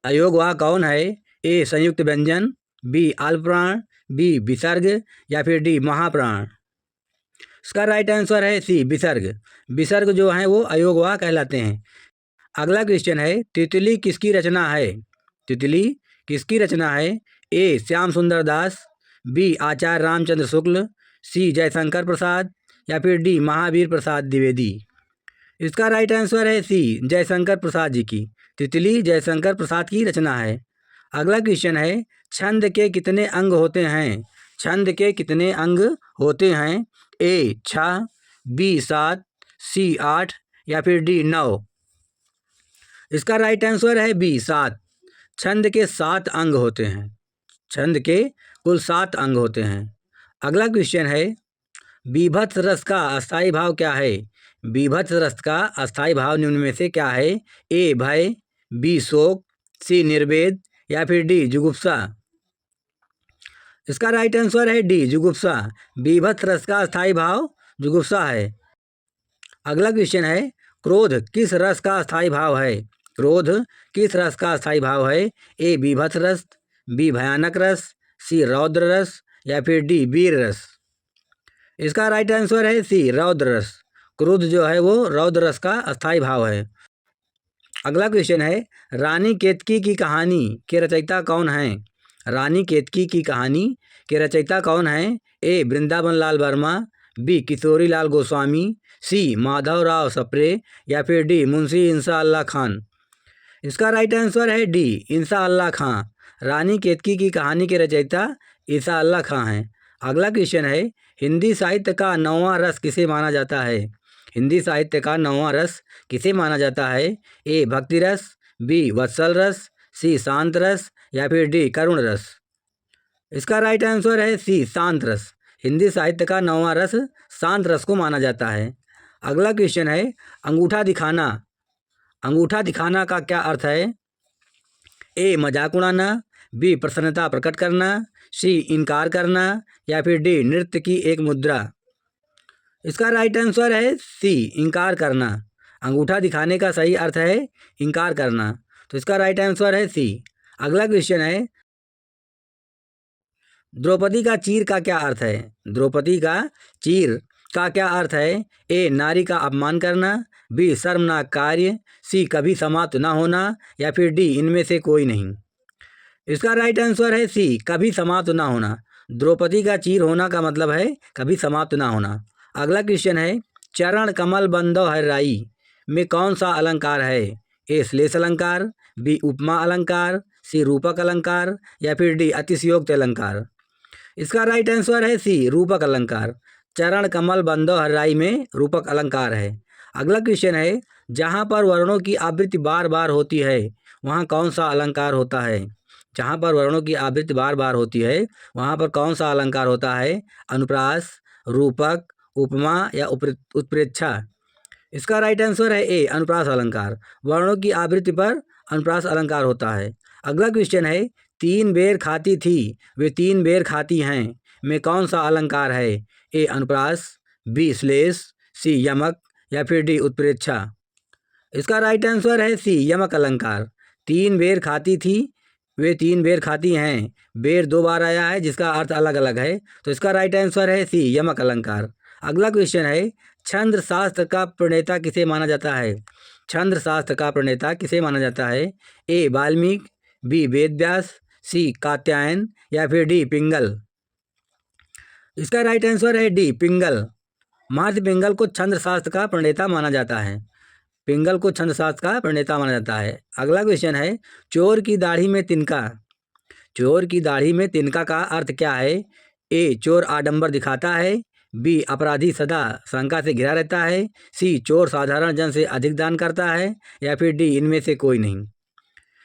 अयोगवाह कौन है? ए संयुक्त व्यंजन, बी अल्पप्राण, बी विसर्ग या फिर डी महाप्राण। इसका राइट आंसर है सी विसर्ग। विसर्ग जो है वो अयोगवाह कहलाते हैं। अगला क्वेश्चन है, तितली किसकी रचना है? तितली किसकी रचना है? ए श्याम सुंदर दास, बी आचार्य रामचंद्र शुक्ल, सी जयशंकर प्रसाद या फिर डी महावीर प्रसाद द्विवेदी। इसका राइट आंसर है सी जयशंकर प्रसाद जी की। तितली जयशंकर प्रसाद की रचना है। अगला क्वेश्चन है, छंद के कितने अंग होते हैं? छंद के कितने अंग होते हैं? ए 6, बी 7, सी 8 या फिर डी 9। इसका राइट आंसर है बी 7। छंद के 7 अंग होते हैं। छंद के कुल 7 अंग होते हैं। अगला क्वेश्चन है, बीभत्स रस का अस्थायी भाव क्या है? बीभत्स रस का अस्थायी भाव निम्न में से क्या है? ए भय, बी शोक, सी निर्वेद या फिर डी जुगुप्सा। इसका राइट आंसर है डी जुगुप्सा। बीभत्स रस का अस्थायी भाव जुगुप्सा है। अगला क्वेश्चन है, क्रोध किस रस का अस्थायी भाव है? क्रोध किस रस का अस्थायी भाव है? ए बीभत्स रस, बी भयानक रस, सी रौद्र रस या फिर डी वीर रस। इसका राइट आंसर है सी रौद्र रस। क्रोध जो है वो रौद्र रस का अस्थायी भाव है। अगला क्वेश्चन है, रानी केतकी की कहानी के रचयिता कौन हैं? रानी केतकी की कहानी के रचयिता कौन हैं? ए वृंदावन लाल वर्मा, बी किशोरी लाल गोस्वामी, सी माधवराव सप्रे या फिर डी मुंशी इंसा अल्लाह खान। इसका राइट आंसर है डी इंसा अल्लाह खां। रानी केतकी की कहानी के रचयिता इंसा अल्लाह खां हैं। अगला क्वेश्चन है, हिंदी साहित्य का 9वां रस किसे माना जाता है? हिंदी साहित्य का 9वां रस किसे माना जाता है? ए भक्ति रस, बी वत्सल रस, सी शांत रस या फिर डी करुण रस। इसका राइट आंसर है सी शांत रस। हिंदी साहित्य का 9वां रस शांत रस को माना जाता है। अगला क्वेश्चन है, अंगूठा दिखाना, अंगूठा दिखाना का क्या अर्थ है? ए मजाक उड़ाना, बी प्रसन्नता प्रकट करना, सी इनकार करना या फिर डी नृत्य की एक मुद्रा। इसका राइट आंसर है सी इनकार करना। अंगूठा दिखाने का सही अर्थ है इनकार करना, तो इसका राइट आंसर है सी। अगला क्वेश्चन है, द्रौपदी का चीर का क्या अर्थ है? द्रौपदी का चीर का क्या अर्थ है? ए नारी का अपमान करना, बी शर्मनाक कार्य, सी कभी समाप्त न होना या फिर डी इनमें से कोई नहीं। इसका राइट आंसर है सी कभी समाप्त ना होना। द्रौपदी का चीर होना का मतलब है कभी समाप्त ना होना। अगला क्वेश्चन है, चरण कमल बंदो हर्राई में कौन सा अलंकार है? ए श्लेष अलंकार, बी उपमा अलंकार, सी रूपक अलंकार या फिर डी अतिशयोक्त अलंकार। इसका राइट आंसर है सी रूपक अलंकार। चरण कमल बंदो हर्राई में रूपक अलंकार है। अगला क्वेश्चन है, जहाँ पर वर्णों की आवृत्ति बार बार होती है वहाँ कौन सा अलंकार होता है? जहाँ पर वर्णों की आवृत्ति बार बार होती है वहाँ पर कौन सा अलंकार होता है? अनुप्रास, रूपक, उपमा या उत्प्रेक्षा। इसका राइट आंसर है ए अनुप्रास अलंकार। वर्णों की आवृत्ति पर अनुप्रास अलंकार होता है। अगला क्वेश्चन है, 3 बेर खाती थी वे 3 बेर खाती हैं में कौन सा अलंकार है? ए अनुप्रास, बी श्लेष, सी यमक या फिर डी उत्प्रेक्षा। इसका राइट आंसर है सी यमक अलंकार। 3 बेर खाती थी वे 3 बेर खाती हैं, बेर 2 बार आया है जिसका अर्थ अलग अलग है, तो इसका राइट आंसर है सी यमक अलंकार। अगला क्वेश्चन है, छंद शास्त्र का प्रणेता किसे माना जाता है? छंद शास्त्र का प्रणेता किसे माना जाता है? ए वाल्मीकि, बी वेद व्यास, सी कात्यायन या फिर डी पिंगल। इसका राइट आंसर है डी पिंगल। महर्षि पिंगल को छंद शास्त्र का प्रणेता माना जाता है। पिंगल को छंद शास्त्र का प्रणेता माना जाता है। अगला क्वेश्चन है, चोर की दाढ़ी में तिनका। चोर की दाढ़ी में तिनका का अर्थ क्या है? ए चोर आडंबर दिखाता है, बी अपराधी सदा शंका से घिरा रहता है, सी चोर साधारण जन से अधिक दान करता है या फिर डी इनमें से कोई नहीं।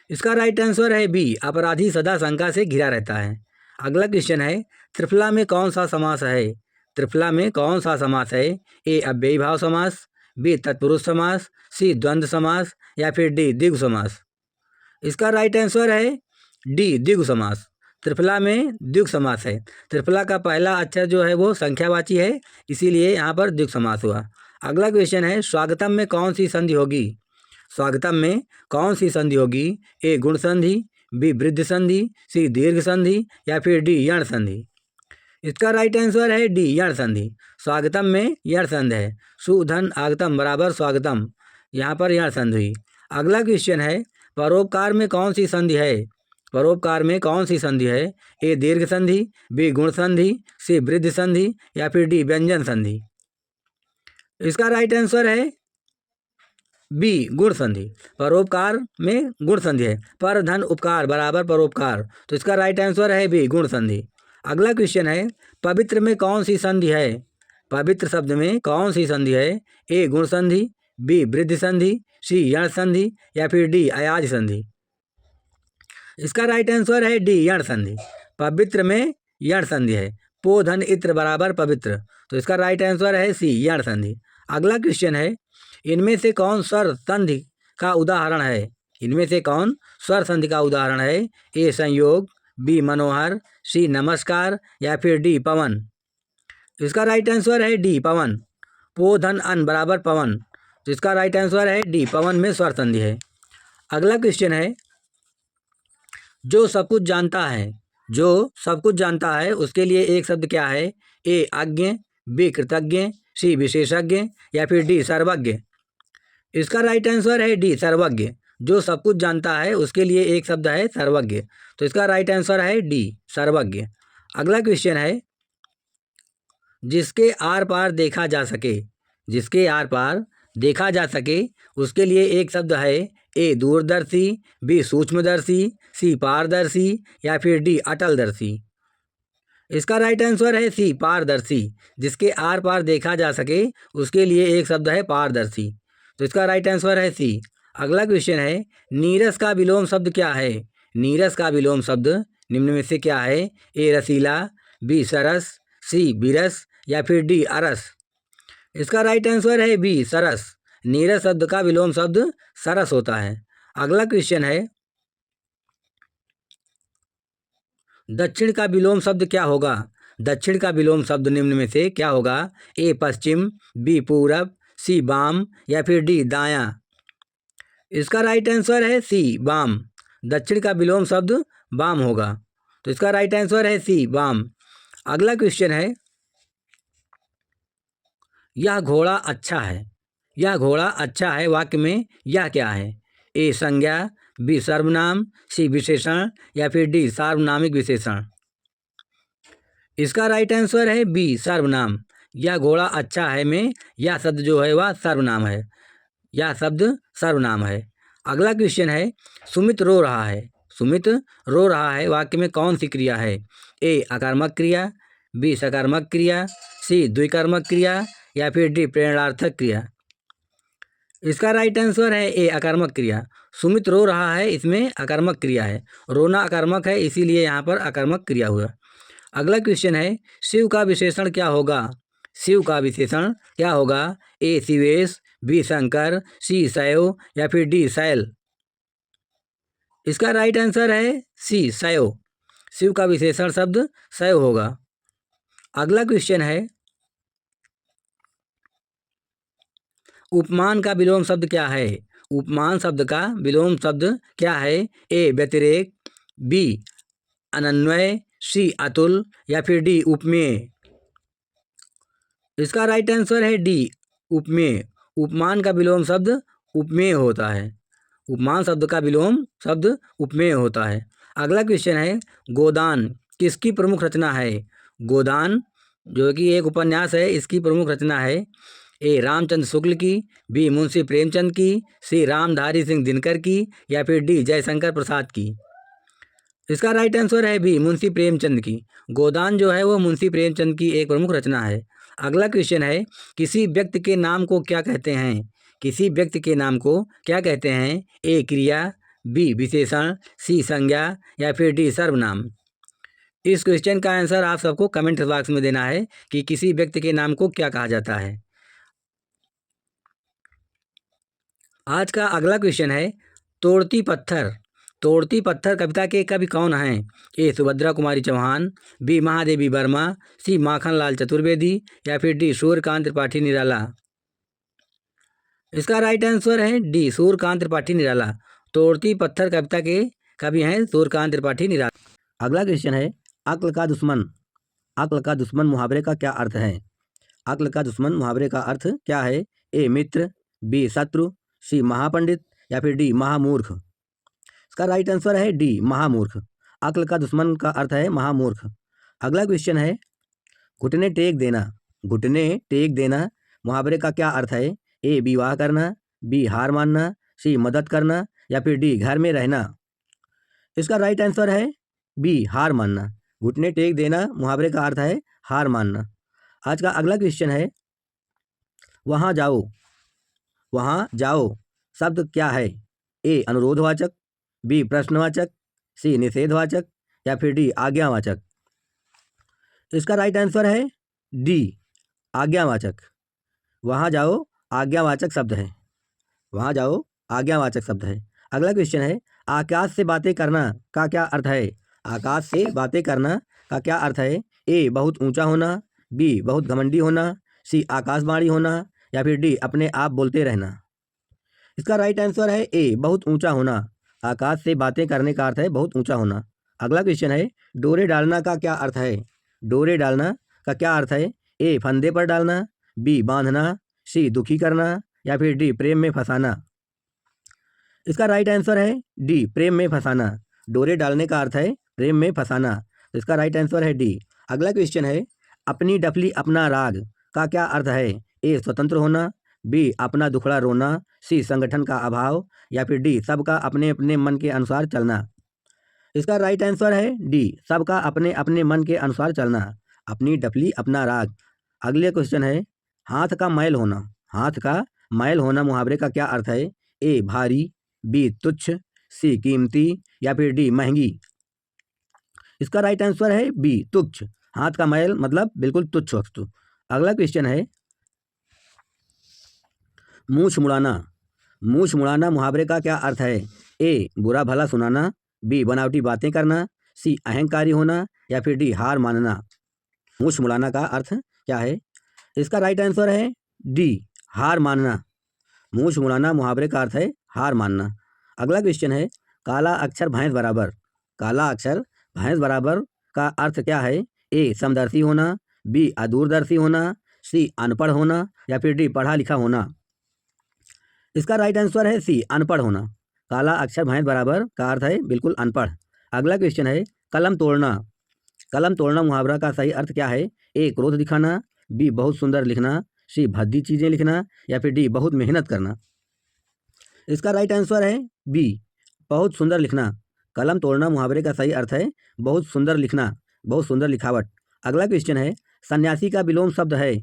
इसका राइट आंसर है बी अपराधी सदा शंका से घिरा रहता है। अगला क्वेश्चन है, त्रिफला में कौन सा समास है? त्रिफला में कौन सा समास है? ए अव्ययी भाव समास, बी तत्पुरुष समास, सी द्वंद्व समास या फिर डी द्विगु समास। इसका राइट आंसर है डी द्विगु समास। त्रिफला में द्विगु समास है। त्रिफला का पहला अक्षर जो है वो संख्यावाची है, इसीलिए यहाँ पर द्विगु समास हुआ। अगला क्वेश्चन है, स्वागतम में कौन सी संधि होगी? स्वागतम में कौन सी संधि होगी? ए गुण संधि, बी वृद्धि संधि, सी दीर्घ संधि या फिर डी यण संधि। इसका राइट आंसर है डी यण संधि। स्वागतम में यण संधि है। सुधन आगतम बराबर स्वागतम, यहाँ पर यण संधि हुई। अगला क्वेश्चन है, परोपकार में कौन सी संधि है? परोपकार में कौन सी संधि है? ए दीर्घ संधि, बी गुण संधि, सी वृद्धि संधि या फिर डी व्यंजन संधि। इसका राइट आंसर है बी गुण संधि। परोपकार में गुण संधि है। पर धन उपकार बराबर परोपकार, तो इसका राइट आंसर है बी गुण संधि। अगला क्वेश्चन है, पवित्र में कौन सी संधि है? पवित्र शब्द में कौन सी संधि है? ए गुण संधि, बी वृद्धि संधि, सी यण संधि या फिर डी अयाज संधि। इसका राइट आंसर है डी यण संधि। पवित्र में यण संधि है। पो धन इत्र बराबर पवित्र, तो इसका राइट आंसर है सी यण संधि। अगला क्वेश्चन है, इनमें से कौन स्वर संधि का उदाहरण है? इनमें से कौन स्वर संधि का उदाहरण है? ए संयोग, बी मनोहर, सी नमस्कार या फिर डी पवन। इसका राइट आंसर है डी पवन। पो धन अन बराबर पवन, तो इसका राइट आंसर है डी पवन में स्वर संधि है। अगला क्वेश्चन है, जो सब कुछ जानता है, जो सब कुछ जानता है उसके लिए एक शब्द क्या है? ए अज्ञ, बी कृतज्ञ, सी विशेषज्ञ या फिर डी सर्वज्ञ। इसका राइट आंसर है डी सर्वज्ञ। जो सब कुछ जानता है उसके लिए एक शब्द है सर्वज्ञ, तो इसका राइट आंसर है डी सर्वज्ञ। अगला क्वेश्चन है, जिसके आर पार देखा जा सके। जिसके आर पार देखा जा सके उसके लिए एक शब्द है। ए दूरदर्शी, बी सूक्ष्मदर्शी, सी पारदर्शी या फिर डी अटलदर्शी। इसका राइट आंसर है सी पारदर्शी। जिसके आर पार देखा जा सके उसके लिए एक शब्द है पारदर्शी, तो इसका राइट आंसर है सी। अगला क्वेश्चन है, नीरस का विलोम शब्द क्या है? नीरस का विलोम शब्द निम्न में से क्या है? ए रसीला, बी सरस, सी विरस या फिर डी अरस। इसका राइट आंसर है बी सरस। नीरस शब्द का विलोम शब्द सरस होता है। अगला क्वेश्चन है, दक्षिण का विलोम शब्द क्या होगा? दक्षिण का विलोम शब्द निम्न में से क्या होगा? ए पश्चिम, बी पूरब, सी वाम या फिर डी दायां। इसका राइट आंसर है सी वाम। दक्षिण का विलोम शब्द वाम होगा, तो इसका राइट आंसर है सी वाम। अगला क्वेश्चन है, यह घोड़ा अच्छा है। यह घोड़ा अच्छा है वाक्य में यह क्या है? ए संज्ञा, बी सर्वनाम, सी विशेषण या फिर डी सार्वनामिक विशेषण। इसका राइट आंसर है बी सर्वनाम। यह घोड़ा अच्छा है में यह शब्द जो है वह सर्वनाम है। यह शब्द सर्वनाम है। अगला क्वेश्चन है, सुमित रो रहा है। सुमित रो रहा है वाक्य में कौन सी क्रिया है? ए आकर्मक क्रिया, बी सकारात्मक क्रिया, सी द्विकर्मक क्रिया या फिर डी प्रेरणार्थक क्रिया। इसका राइट आंसर है ए अकर्मक क्रिया। सुमित रो रहा है, इसमें अकर्मक क्रिया है। रोना अकर्मक है, इसीलिए यहाँ पर अकर्मक क्रिया हुआ। अगला क्वेश्चन है, शिव का विशेषण क्या होगा? शिव का विशेषण क्या होगा? ए शिवेश, बी शंकर, सी शैव या फिर डी शैल। इसका राइट आंसर है सी शैव। शिव का विशेषण शब्द शैव होगा। अगला क्वेश्चन है, उपमान का विलोम शब्द क्या है? उपमान शब्द का विलोम शब्द क्या है? ए व्यतिरेक, बी अनन्वय, सी अतुल या फिर डी उपमेय। इसका राइट आंसर है डी उपमेय। उपमान का विलोम शब्द उपमेय होता है। उपमान शब्द का विलोम शब्द उपमेय होता है। अगला क्वेश्चन है गोदान किसकी प्रमुख रचना है? गोदान जो कि एक उपन्यास है, इसकी प्रमुख रचना है ए रामचंद्र शुक्ल की, बी मुंशी प्रेमचंद की, सी रामधारी सिंह दिनकर की, या फिर डी जयशंकर प्रसाद की। इसका राइट आंसर है बी मुंशी प्रेमचंद की। गोदान जो है वो मुंशी प्रेमचंद की एक प्रमुख रचना है। अगला क्वेश्चन है किसी व्यक्ति के नाम को क्या कहते हैं? किसी व्यक्ति के नाम को क्या कहते हैं? ए क्रिया, बी विशेषण, सी संज्ञा, या फिर डी सर्वनाम। इस क्वेश्चन का आंसर आप सबको कमेंट बॉक्स में देना है कि किसी व्यक्ति के नाम को क्या कहा जाता है। आज का अगला क्वेश्चन है तोड़ती पत्थर। तोड़ती पत्थर कविता के कवि कौन हैं? ए सुभद्रा कुमारी चौहान, बी महादेवी वर्मा, सी माखनलाल चतुर्वेदी, या फिर डी सूर्यकांत त्रिपाठी निराला। इसका राइट आंसर है डी सूर्यकांत त्रिपाठी निराला। तोड़ती पत्थर कविता के कवि हैं सूर्यकांत त्रिपाठी निराला। अगला क्वेश्चन है अक्ल का दुश्मन। अक्ल का दुश्मन मुहावरे का क्या अर्थ है? अक्ल का दुश्मन मुहावरे का अर्थ क्या है? ए मित्र, बी शत्रु, सी महापंडित, या फिर डी महामूर्ख। इसका राइट आंसर है डी महामूर्ख। अक्ल का दुश्मन का अर्थ है महामूर्ख। अगला क्वेश्चन है घुटने टेक देना। घुटने टेक देना मुहावरे का क्या अर्थ है? ए विवाह करना, बी हार मानना, सी मदद करना, या फिर डी घर में रहना। इसका राइट आंसर है बी हार मानना। घुटने टेक देना मुहावरे का अर्थ है हार मानना। आज का अगला क्वेश्चन है वहाँ जाओ। वहाँ जाओ शब्द क्या है? ए अनुरोधवाचक, बी प्रश्नवाचक, सी निषेधवाचक, या फिर डी आज्ञावाचक। इसका राइट आंसर है डी आज्ञावाचक। वहाँ जाओ आज्ञावाचक शब्द है। वहाँ जाओ आज्ञावाचक शब्द है। अगला क्वेश्चन है आकाश से बातें करना का क्या अर्थ है? आकाश से बातें करना का क्या अर्थ है? ए बहुत ऊंचा होना, बी बहुत घमंडी होना, सी आकाशवाणी होना, या फिर डी अपने आप बोलते रहना। इसका राइट आंसर है ए बहुत ऊंचा होना। आकाश से बातें करने का अर्थ है बहुत ऊंचा होना। अगला क्वेश्चन है डोरे डालना का क्या अर्थ है? डोरे डालना का क्या अर्थ है? ए फंदे पर डालना, बी बांधना, सी दुखी करना, या फिर डी प्रेम में फंसाना। इसका राइट आंसर है डी प्रेम में फंसाना। डोरे डालने का अर्थ है प्रेम में फंसाना। तो इसका राइट आंसर है डी। अगला क्वेश्चन है अपनी डफली अपना राग का क्या अर्थ है? ए स्वतंत्र होना, बी अपना दुखड़ा रोना, सी संगठन का अभाव, या फिर डी सबका अपने अपने मन के अनुसार चलना। इसका राइट आंसर है डी सबका अपने अपने मन के अनुसार चलना। अपनी डफली अपना राग। अगले क्वेश्चन है हाथ का मैल होना। हाथ का मैल होना मुहावरे का क्या अर्थ है? ए भारी, बी तुच्छ, सी कीमती, या फिर डी महंगी। इसका राइट आंसर है बी तुच्छ। हाथ का मैल मतलब बिल्कुल तुच्छ वस्तु। अगला क्वेश्चन है मूछ मुड़ाना। मूछ मुड़ाना मुहावरे का क्या अर्थ है? ए बुरा भला सुनाना, बी बनावटी बातें करना, सी अहंकारी होना, या फिर डी हार मानना। मूछ मुड़ाना का अर्थ क्या है? इसका राइट आंसर है डी हार मानना। मूछ मुड़ाना मुहावरे का अर्थ है हार मानना। अगला क्वेश्चन है काला अक्षर भैंस बराबर। काला अक्षर भैंस बराबर का अर्थ क्या है? ए समदर्शी होना, बी अदूरदर्शी होना, सी अनपढ़ होना, या फिर डी पढ़ा लिखा होना। इसका राइट आंसर है सी अनपढ़ होना। काला अक्षर भैंस बराबर का अर्थ है बिल्कुल अनपढ़। अगला क्वेश्चन है कलम तोड़ना। कलम तोड़ना मुहावरा का सही अर्थ क्या है? ए क्रोध दिखाना, बी बहुत सुंदर लिखना, सी भद्दी चीज़ें लिखना, या फिर डी बहुत मेहनत करना। इसका राइट आंसर है बी बहुत सुंदर लिखना। कलम तोड़ना मुहावरे का सही अर्थ है बहुत सुंदर लिखना, बहुत सुंदर लिखावट। अगला क्वेश्चन है सन्यासी का विलोम शब्द है।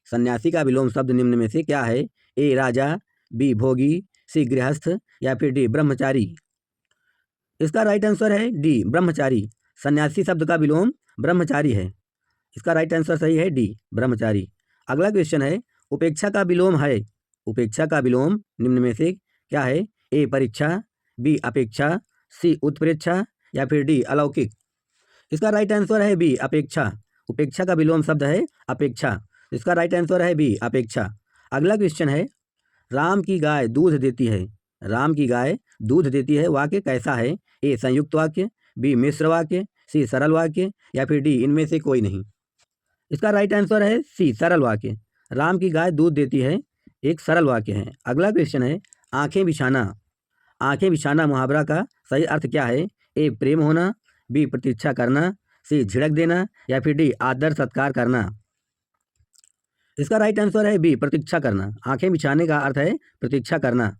सन्यासी का विलोम शब्द निम्न में से क्या है? ए राजा, बी भोगी, सी गृहस्थ, या फिर डी ब्रह्मचारी। इसका राइट आंसर है डी ब्रह्मचारी। सन्यासी शब्द का विलोम ब्रह्मचारी है। इसका राइट आंसर सही है डी ब्रह्मचारी। अगला क्वेश्चन है उपेक्षा का विलोम है। उपेक्षा का विलोम निम्न में से क्या है? ए परीक्षा, बी अपेक्षा, सी उत्प्रेक्षा, या फिर डी अलौकिक। इसका राइट आंसर है बी अपेक्षा। उपेक्षा का विलोम शब्द है अपेक्षा। इसका राइट आंसर है बी अपेक्षा। अगला क्वेश्चन है राम की गाय दूध देती है। राम की गाय दूध देती है वाक्य कैसा है? ए संयुक्त वाक्य, बी मिश्र वाक्य, सी सरल वाक्य, या फिर डी इनमें से कोई नहीं। इसका राइट आंसर है सी सरल वाक्य। राम की गाय दूध देती है एक सरल वाक्य है। अगला क्वेश्चन है आंखें बिछाना। आंखें बिछाना मुहावरा का सही अर्थ क्या है? ए प्रेम होना, बी प्रतीक्षा करना, सी झिड़क देना या फिर डी आदर सत्कार करना। इसका राइट आंसर है बी प्रतीक्षा करना। आंखें बिछाने का अर्थ है प्रतीक्षा करना।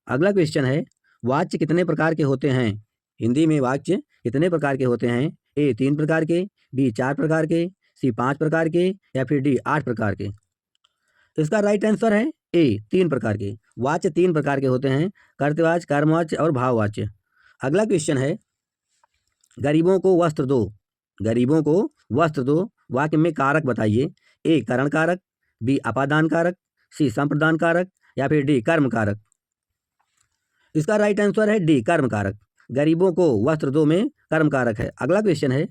अगला क्वेश्चन है वाच्य कितने प्रकार के होते हैं? हिंदी में वाच्य कितने प्रकार के होते हैं? ए 3 प्रकार के, बी 4 प्रकार के, सी 5 प्रकार के या फिर डी 8 प्रकार के। इसका राइट आंसर है ए 3 प्रकार के। वाच्य 3 प्रकार के होते हैं, कर्तवाच्य, कर्मवाच्य और भाववाच्य। अगला क्वेश्चन है गरीबों को वस्त्र दो। गरीबों को वस्त्र दो वाक्य में कारक बताइए। ए करण कारक, बी अपादान कारक, सी संप्रदान कारक या फिर डी कर्म कारक। इसका राइट आंसर है डी कर्म कारक। गरीबों को वस्त्र दो में कर्म कारक है। अगला क्वेश्चन है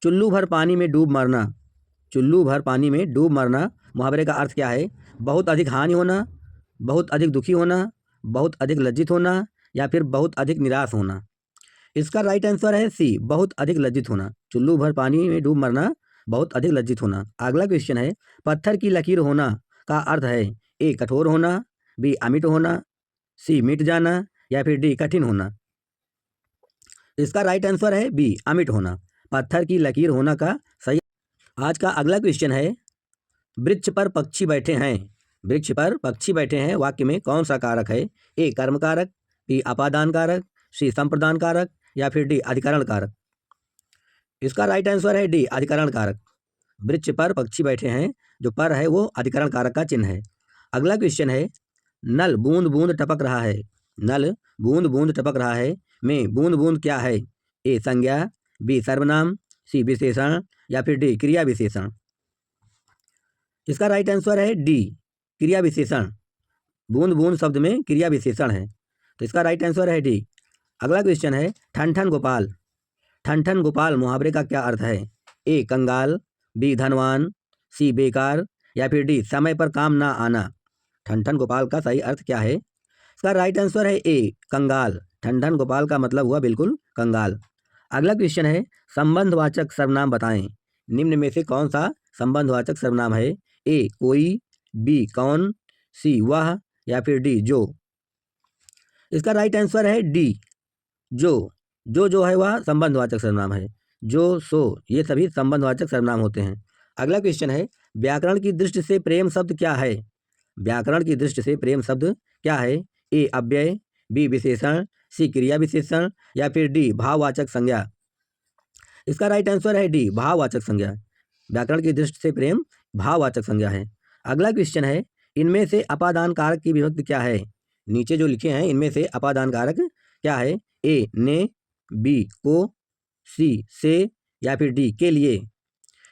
चुल्लू भर पानी में डूब मरना। चुल्लू भर पानी में डूब मरना मुहावरे का अर्थ क्या है? बहुत अधिक हानि होना, बहुत अधिक दुखी होना, बहुत अधिक लज्जित होना या फिर बहुत अधिक निराश होना। इसका राइट आंसर है सी बहुत अधिक लज्जित होना। चुल्लू भर पानी में डूब मरना, बहुत अधिक लज्जित होना। अगला क्वेश्चन है पत्थर की लकीर होना का अर्थ है ए कठोर होना, बी अमिट होना, सी मिट जाना या फिर डी कठिन होना। इसका राइट आंसर है बी अमिट होना। पत्थर की लकीर होना का सही। आज का अगला क्वेश्चन है वृक्ष पर पक्षी बैठे हैं। वृक्ष पर पक्षी बैठे हैं वाक्य में कौन सा कारक है? ए कर्म कारक, बी अपादान कारक, सी संप्रदान कारक या फिर डी अधिकरण कारक। इसका राइट आंसर है डी अधिकरण कारक। वृक्ष पर पक्षी बैठे हैं, जो पर है वो अधिकरण कारक का चिन्ह है। अगला क्वेश्चन है नल बूंद बूंद टपक रहा है। नल बूंद बूंद टपक रहा है में बूंद बूंद क्या है? ए संज्ञा, बी सर्वनाम, सी विशेषण या फिर डी क्रिया विशेषण। इसका राइट आंसर है डी क्रिया विशेषण। बूंद बूंद शब्द में क्रिया विशेषण है, तो इसका राइट आंसर है डी। अगला क्वेश्चन है ठन ठन गोपाल। ठन ठन गोपाल मुहावरे का क्या अर्थ है? ए कंगाल, बी धनवान, सी बेकार या फिर डी समय पर काम ना आना। ठन ठन गोपाल का सही अर्थ क्या है? इसका राइट आंसर है ए कंगाल। ठन ठन गोपाल का मतलब हुआ बिल्कुल कंगाल। अगला क्वेश्चन है संबंधवाचक सर्वनाम बताएं। निम्न में से कौन सा संबंधवाचक सर्वनाम है? ए कोई, बी कौन, सी वह या फिर डी जो। इसका राइट आंसर है डी जो। जो है वह संबंधवाचक सर्वनाम है। जो, सो ये सभी संबंधवाचक सर्वनाम होते हैं। अगला क्वेश्चन है व्याकरण की दृष्टि से प्रेम शब्द क्या है? व्याकरण की दृष्टि से प्रेम शब्द क्या है? ए अव्यय, बी विशेषण, सी क्रिया विशेषण या फिर डी भाववाचक संज्ञा। इसका राइट आंसर है डी भाववाचक संज्ञा। व्याकरण की दृष्टि से प्रेम भाववाचक संज्ञा है। अगला क्वेश्चन है इनमें से अपादान कारक की विभक्ति क्या है? नीचे जो लिखे हैं इनमें से अपादान कारक क्या है? ए ने, बी को, सी से या फिर डी के लिए।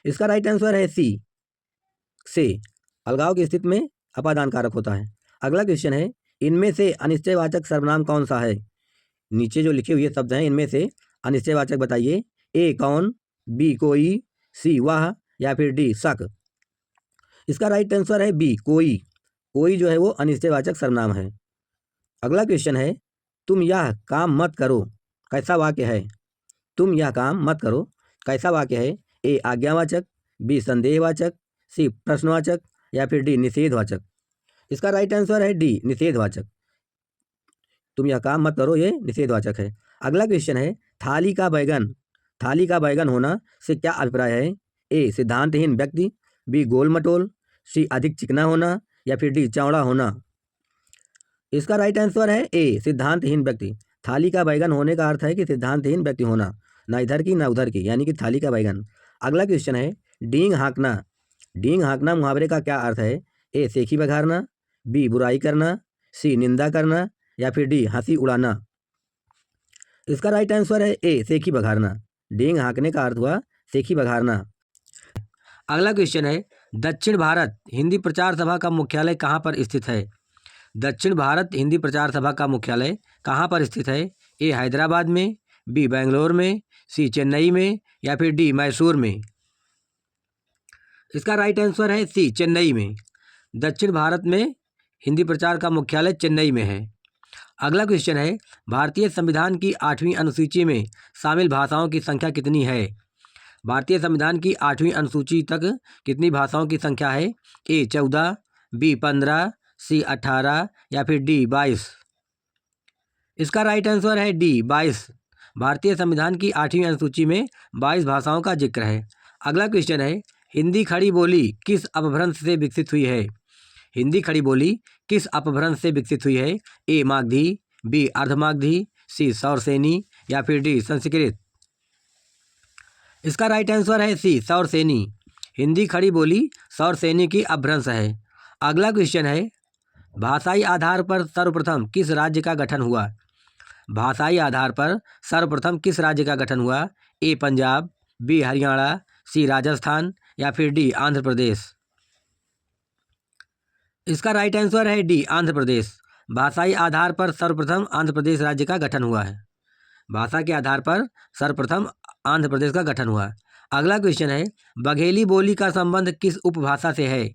इसका राइट आंसर है सी से। अलगाव की स्थिति में अपादान कारक होता है। अगला क्वेश्चन है इनमें से अनिश्चयवाचक सर्वनाम कौन सा है? नीचे जो लिखे हुए शब्द हैं इनमें से अनिश्चयवाचक बताइए। ए कौन, बी कोई, सी वह या फिर डी शक। इसका राइट आंसर है बी कोई। कोई जो है वो अनिश्चयवाचक सर्वनाम है। अगला क्वेश्चन है तुम यह काम मत करो कैसा वाक्य है? तुम यह काम मत करो कैसा वाक्य है? ए आज्ञावाचक, बी संदेहवाचक, सी प्रश्नवाचक या फिर डी निषेधवाचक। इसका राइट आंसर है डी निषेधवाचक। तुम यह काम मत करो ये निषेधवाचक है। अगला क्वेश्चन है थाली का बैगन। थाली का बैगन होना से क्या अभिप्राय है? ए सिद्धांतहीन व्यक्ति, बी गोल मटोल, सी अधिक चिकना होना या फिर डी चौड़ा होना। इसका राइट आंसर है ए सिद्धांतहीन व्यक्ति। थाली का बैगन होने का अर्थ है कि सिद्धांतहीन व्यक्ति होना, ना इधर की ना उधर की, यानी कि थाली का बैगन। अगला क्वेश्चन है डींग हाँकना। डींग हाँकना मुहावरे का क्या अर्थ है? ए सेखी बघारना, बी बुराई करना, सी निंदा करना या फिर डी हंसी उड़ाना। इसका राइट आंसर है ए सेखी बघारना। डींग हाँकने का अर्थ हुआ सेखी बघारना। अगला क्वेश्चन है दक्षिण भारत हिंदी प्रचार सभा का मुख्यालय कहाँ पर स्थित है? दक्षिण भारत हिंदी प्रचार सभा का मुख्यालय कहाँ पर स्थित है? ए हैदराबाद में, बी बेंगलोर में, सी चेन्नई में या फिर डी मैसूर में। इसका राइट आंसर है सी चेन्नई में। दक्षिण भारत में हिंदी प्रचार का मुख्यालय चेन्नई में है। अगला क्वेश्चन है भारतीय संविधान की 8वीं अनुसूची में शामिल भाषाओं की संख्या कितनी है? भारतीय संविधान की 8वीं अनुसूची तक कितनी भाषाओं की संख्या है? ए 14, बी 15, सी 18 या फिर डी 22। इसका राइट आंसर है डी 22। भारतीय संविधान की 8वीं अनुसूची में 22 भाषाओं का जिक्र है। अगला क्वेश्चन है, हिंदी खड़ी बोली किस अपभ्रंश से विकसित हुई है? हिंदी खड़ी बोली किस अपभ्रंश से विकसित हुई है? ए मागधी, बी अर्धमागधी, सी सौरसेनी या फिर डी संस्कृत। इसका राइट आंसर है सी सौरसेनी। हिंदी खड़ी बोली सौरसेनी की अपभ्रंश है। अगला क्वेश्चन है, भाषाई आधार पर सर्वप्रथम किस राज्य का गठन हुआ? भाषाई आधार पर सर्वप्रथम किस राज्य का गठन हुआ? ए पंजाब, बी हरियाणा, सी राजस्थान या फिर डी आंध्र प्रदेश। इसका राइट आंसर है डी आंध्र प्रदेश। भाषाई आधार पर सर्वप्रथम आंध्र प्रदेश राज्य का गठन हुआ है। भाषा के आधार पर सर्वप्रथम आंध्र प्रदेश का गठन हुआ। अगला क्वेश्चन है, बघेली बोली का संबंध किस उपभाषा से है?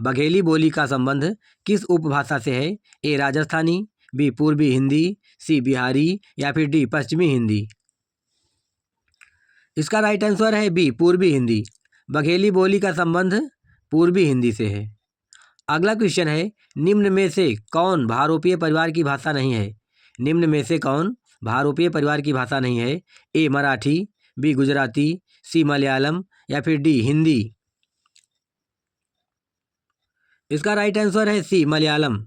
बघेली बोली का संबंध किस उपभाषा से है? ए राजस्थानी, बी पूर्वी हिंदी, सी बिहारी या फिर डी पश्चिमी हिंदी। इसका राइट आंसर है बी पूर्वी हिंदी। बघेली बोली का संबंध पूर्वी हिंदी से है। अगला क्वेश्चन है, निम्न में से कौन भारोपीय परिवार की भाषा नहीं है? निम्न में से कौन भारोपीय परिवार की भाषा नहीं है? ए मराठी, बी गुजराती, सी मलयालम या फिर डी हिंदी। इसका राइट आंसर है सी मलयालम।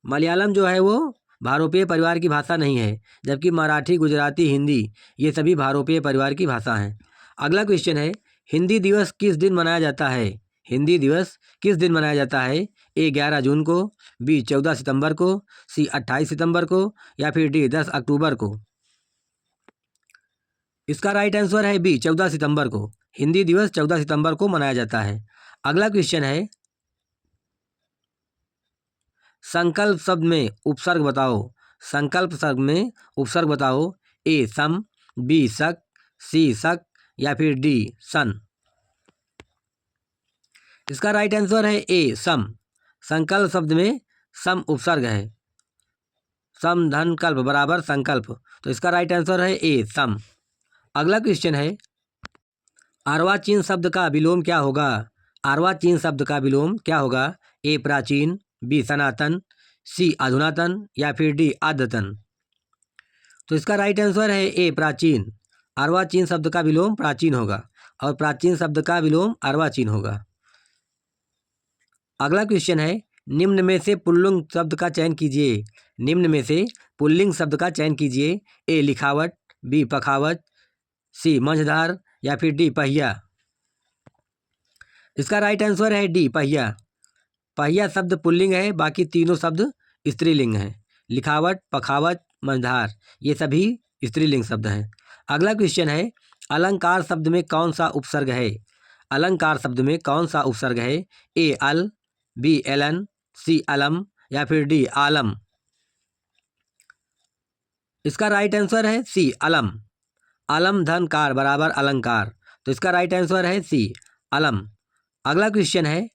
मलयालम जो है वो भारोपीय परिवार की भाषा नहीं है, जबकि मराठी, गुजराती, हिंदी ये सभी भारोपीय परिवार की भाषा हैं। अगला क्वेश्चन है, हिंदी दिवस किस दिन मनाया जाता है? हिंदी दिवस किस दिन मनाया जाता है? ए 11 जून को, बी 14 सितंबर को, सी 28 सितंबर को या फिर डी 10 अक्टूबर को। इसका राइट आंसर है बी 14 सितंबर को। हिंदी दिवस 14 सितंबर को मनाया जाता है। अगला क्वेश्चन है, संकल्प शब्द में उपसर्ग बताओ। संकल्प शब्द में उपसर्ग बताओ। ए सम, बी सक, सी सक या फिर डी सन। इसका राइट आंसर है ए सम। संकल्प शब्द में सम उपसर्ग है। सम धन कल्प बराबर संकल्प, तो इसका राइट आंसर है ए सम। अगला क्वेश्चन है, अर्वाचीन शब्द का विलोम क्या होगा? अर्वाचीन शब्द का विलोम क्या होगा? ए प्राचीन, बी सनातन, सी अधुनातन या फिर डी अद्यतन। तो इसका राइट आंसर है ए प्राचीन। अर्वाचीन शब्द का विलोम प्राचीन होगा और प्राचीन शब्द का विलोम अर्वाचीन होगा। अगला क्वेश्चन है, निम्न में से पुल्लिंग शब्द का चयन कीजिए। निम्न में से पुल्लिंग शब्द का चयन कीजिए। ए लिखावट, बी पखावत, सी मंझधार या फिर डी पहिया। इसका राइट आंसर है डी पहिया। पहिया शब्द पुल्लिंग है, बाकी तीनों शब्द स्त्रीलिंग हैं। लिखावट, पखावत, मंझधार ये सभी स्त्रीलिंग शब्द हैं। अगला क्वेश्चन है, अलंकार शब्द में कौन सा उपसर्ग है? अलंकार शब्द में कौन सा उपसर्ग है? ए अल, बी एलन, सी अलम या फिर डी आलम। इसका राइट आंसर है सी अलम। अलम धन कार बराबर अलंकार, तो इसका राइट आंसर है सी अलम। अगला क्वेश्चन है,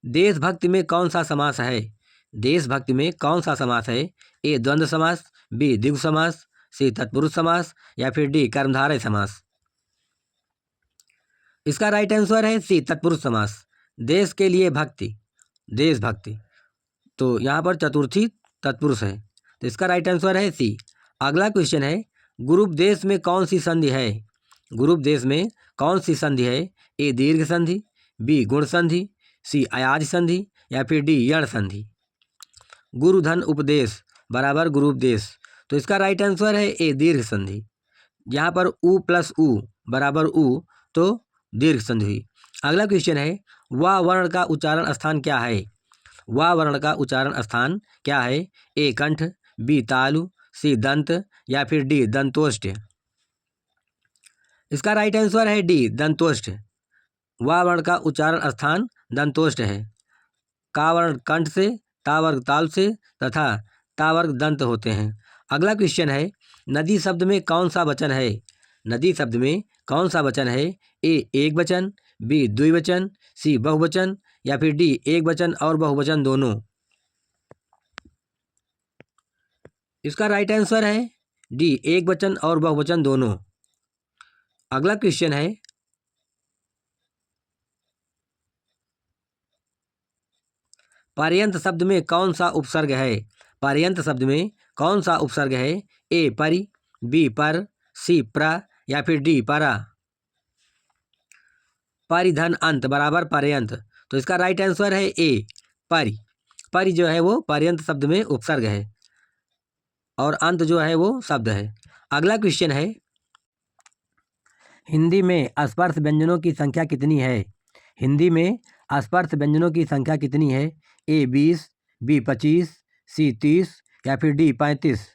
देशभक्ति में कौन सा समास है? देशभक्ति में कौन सा समास है? ए द्वंद्व समास, बी द्विगु समास, सी तत्पुरुष समास या फिर डी कर्मधारय समास। इसका राइट आंसर है सी तत्पुरुष समास। देश के लिए भक्ति, देशभक्ति, तो यहाँ पर चतुर्थी तत्पुरुष है, तो इसका राइट आंसर है सी। अगला क्वेश्चन है, गुरूपदेश में कौन सी संधि है? गुरूपदेश में कौन सी संधि है? ए दीर्घ संधि, बी गुण संधि, सी अयाज संधि या फिर डी यण संधि। गुरुधन उपदेश बराबर गुरूपदेश, तो इसका राइट आंसर है ए दीर्घ संधि। यहाँ पर उ प्लस उ बराबर उ, तो दीर्घ संधि हुई। अगला क्वेश्चन है, वा वर्ण का उच्चारण स्थान क्या है? वा वर्ण का उच्चारण स्थान क्या है? ए कंठ, बी तालु, सी दंत या फिर डी दंतोष्ठ। इसका राइट आंसर है डी दंतोष्ठ। वा वर्ण का उच्चारण स्थान दंतोष्ठ है। का वर्ण कंठ से, ता वर्ग ताल से तथा ता वर्ग दंत होते हैं। अगला क्वेश्चन है, नदी शब्द में कौन सा वचन है? नदी शब्द में कौन सा वचन है? ए एक वचन, बी द्विवचन, सी बहुवचन या फिर डी एक वचन और बहुवचन दोनों। इसका राइट आंसर है डी एक वचन और बहुवचन दोनों। अगला क्वेश्चन है, पर्यंत शब्द में कौन सा उपसर्ग है? पर्यंत शब्द में कौन सा उपसर्ग है? ए परि, बी पर, सी प्र या फिर डी परा। परिधन अंत बराबर पर्यंत, तो इसका राइट आंसर है ए परि। परि जो है वो पर्यंत शब्द में उपसर्ग है और अंत जो है वो शब्द है। अगला क्वेश्चन है, हिंदी में स्पर्श व्यंजनों की संख्या कितनी है? हिंदी में स्पर्श व्यंजनों की संख्या कितनी है? ए 20, बी 25, सी 30 या फिर डी 35।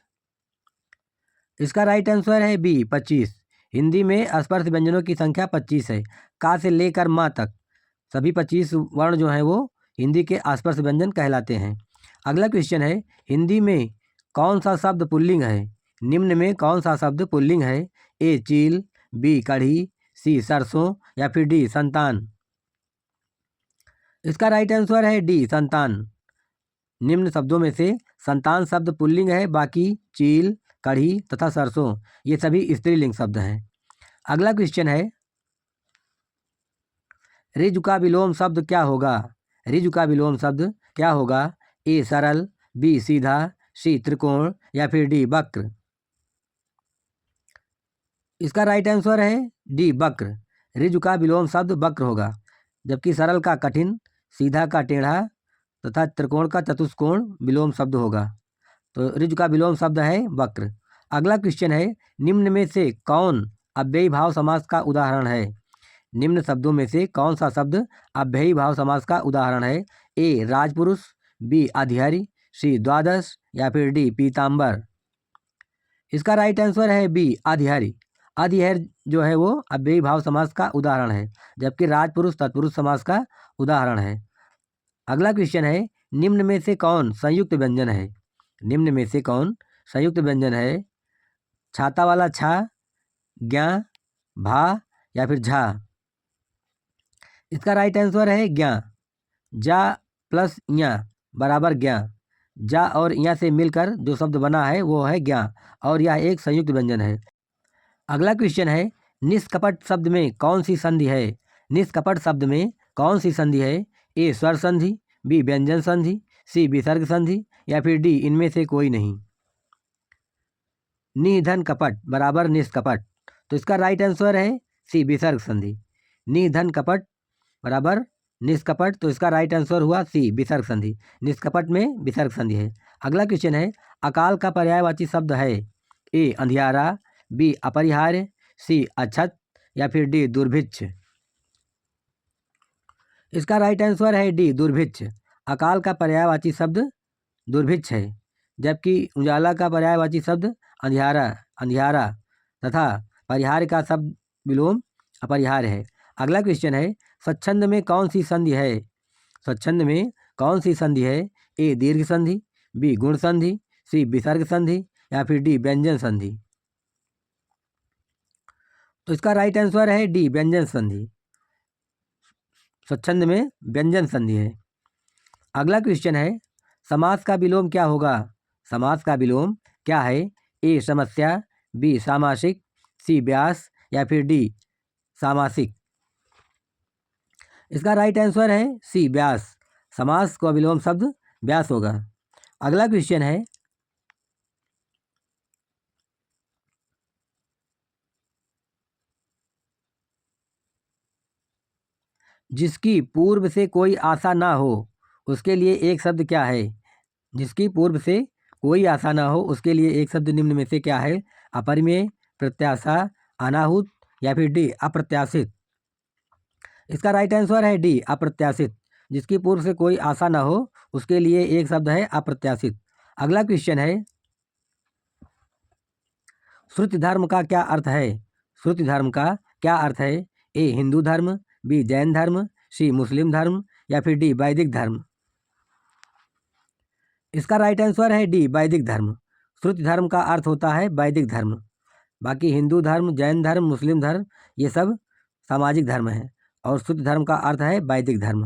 इसका राइट आंसर है बी 25। हिंदी में स्पर्श व्यंजनों की संख्या 25 है। का से लेकर माँ तक सभी 25 वर्ण जो हैं वो हिंदी के स्पर्श व्यंजन कहलाते हैं। अगला क्वेश्चन है, हिंदी में कौन सा शब्द पुल्लिंग है? निम्न में कौन सा शब्द पुल्लिंग है? ए चील, बी कढ़ी, सी सरसों या फिर डी संतान। इसका राइट आंसर है डी संतान। निम्न शब्दों में से संतान शब्द पुल्लिंग है, बाकी चील, कढ़ी तथा सरसों ये सभी स्त्रीलिंग शब्द हैं। अगला क्वेश्चन है, ऋजु का विलोम शब्द क्या होगा? ऋजु का विलोम शब्द क्या होगा? ए सरल, बी सीधा, सी त्रिकोण या फिर डी वक्र। इसका राइट आंसर है डी वक्र। ऋजु का विलोम शब्द वक्र होगा, जबकि सरल का कठिन, सीधा का टेढ़ा तथा त्रिकोण का चतुष्कोण विलोम शब्द होगा। तो ऋजु का विलोम शब्द है वक्र। अगला क्वेश्चन है, निम्न में से कौन अव्ययी भाव समास का उदाहरण है? निम्न शब्दों में से कौन सा शब्द अव्ययी भाव समास का उदाहरण है? ए राजपुरुष, बी अधिहरि, सी द्वादश या फिर डी पीताम्बर। इसका राइट आंसर है बी अधिहरि। अधिहरि जो है वो अव्ययी भाव समास का उदाहरण है, जबकि राजपुरुष तत्पुरुष समास का उदाहरण है। अगला क्वेश्चन है, निम्न में से कौन संयुक्त व्यंजन है? निम्न में से कौन संयुक्त व्यंजन है? छाता वाला छा, ज्ञा, भा या फिर झा। इसका राइट आंसर है ज्ञा। जा प्लस या बराबर ज्ञा। जा और या से मिलकर जो शब्द बना है वो है ज्ञा और यह एक संयुक्त व्यंजन है। अगला क्वेश्चन है, निष्कपट शब्द में कौन सी संधि है? निष्कपट शब्द में कौन सी संधि है? ए स्वर संधि, बी व्यंजन संधि, सी विसर्ग संधि या फिर डी इनमें से कोई नहीं। निधन कपट बराबर निष्कपट, तो इसका राइट आंसर है सी विसर्ग संधि। निधन कपट बराबर निष्कपट, तो इसका राइट आंसर हुआ सी विसर्ग संधि। निष्कपट में विसर्ग संधि है। अगला क्वेश्चन है, अकाल का पर्यायवाची शब्द है? ए अंधियारा, बी अपरिहार्य, सी अछत या फिर डी दुर्भिक्ष। इसका राइट आंसर है डी दुर्भिक्ष। अकाल का पर्यायवाची शब्द दुर्भिक्ष है, जबकि उजाला का पर्यायवाची शब्द अंधियारा तथा परिहार्य का शब्द विलोम अपरिहार्य है। अगला क्वेश्चन है, स्वच्छंद में कौन सी संधि है? स्वच्छंद में कौन सी संधि है? ए दीर्घ संधि, बी गुण संधि, सी विसर्ग संधि या फिर डी व्यंजन संधि। तो इसका राइट आंसर है डी व्यंजन संधि। स्वच्छंद में व्यंजन संधि है। अगला क्वेश्चन है, समास का विलोम क्या होगा? समास का विलोम क्या है? ए समस्या, बी सामासिक, सी व्यास या फिर डी सामासिक। इसका राइट आंसर है सी व्यास। समास का विलोम शब्द व्यास होगा। अगला क्वेश्चन है, जिसकी पूर्व से कोई आशा ना हो उसके लिए एक शब्द क्या है? जिसकी पूर्व से कोई आशा ना हो उसके लिए एक शब्द निम्न में से क्या है? अपरिमेय, प्रत्याशा, अनाहूत या फिर डी अप्रत्याशित। इसका राइट आंसर है डी अप्रत्याशित। जिसकी पूर्व से कोई आशा ना हो उसके लिए एक शब्द है अप्रत्याशित। अगला क्वेश्चन है, श्रुति धर्म का क्या अर्थ है? श्रुति धर्म का क्या अर्थ है? ए हिंदू धर्म, बी जैन धर्म, सी मुस्लिम धर्म या फिर डी वैदिक धर्म। इसका राइट आंसर है डी वैदिक धर्म। श्रुति धर्म का अर्थ होता है वैदिक धर्म, बाकी हिंदू धर्म, जैन धर्म, मुस्लिम धर्म ये सब सामाजिक धर्म है और श्रुति धर्म का अर्थ है वैदिक धर्म।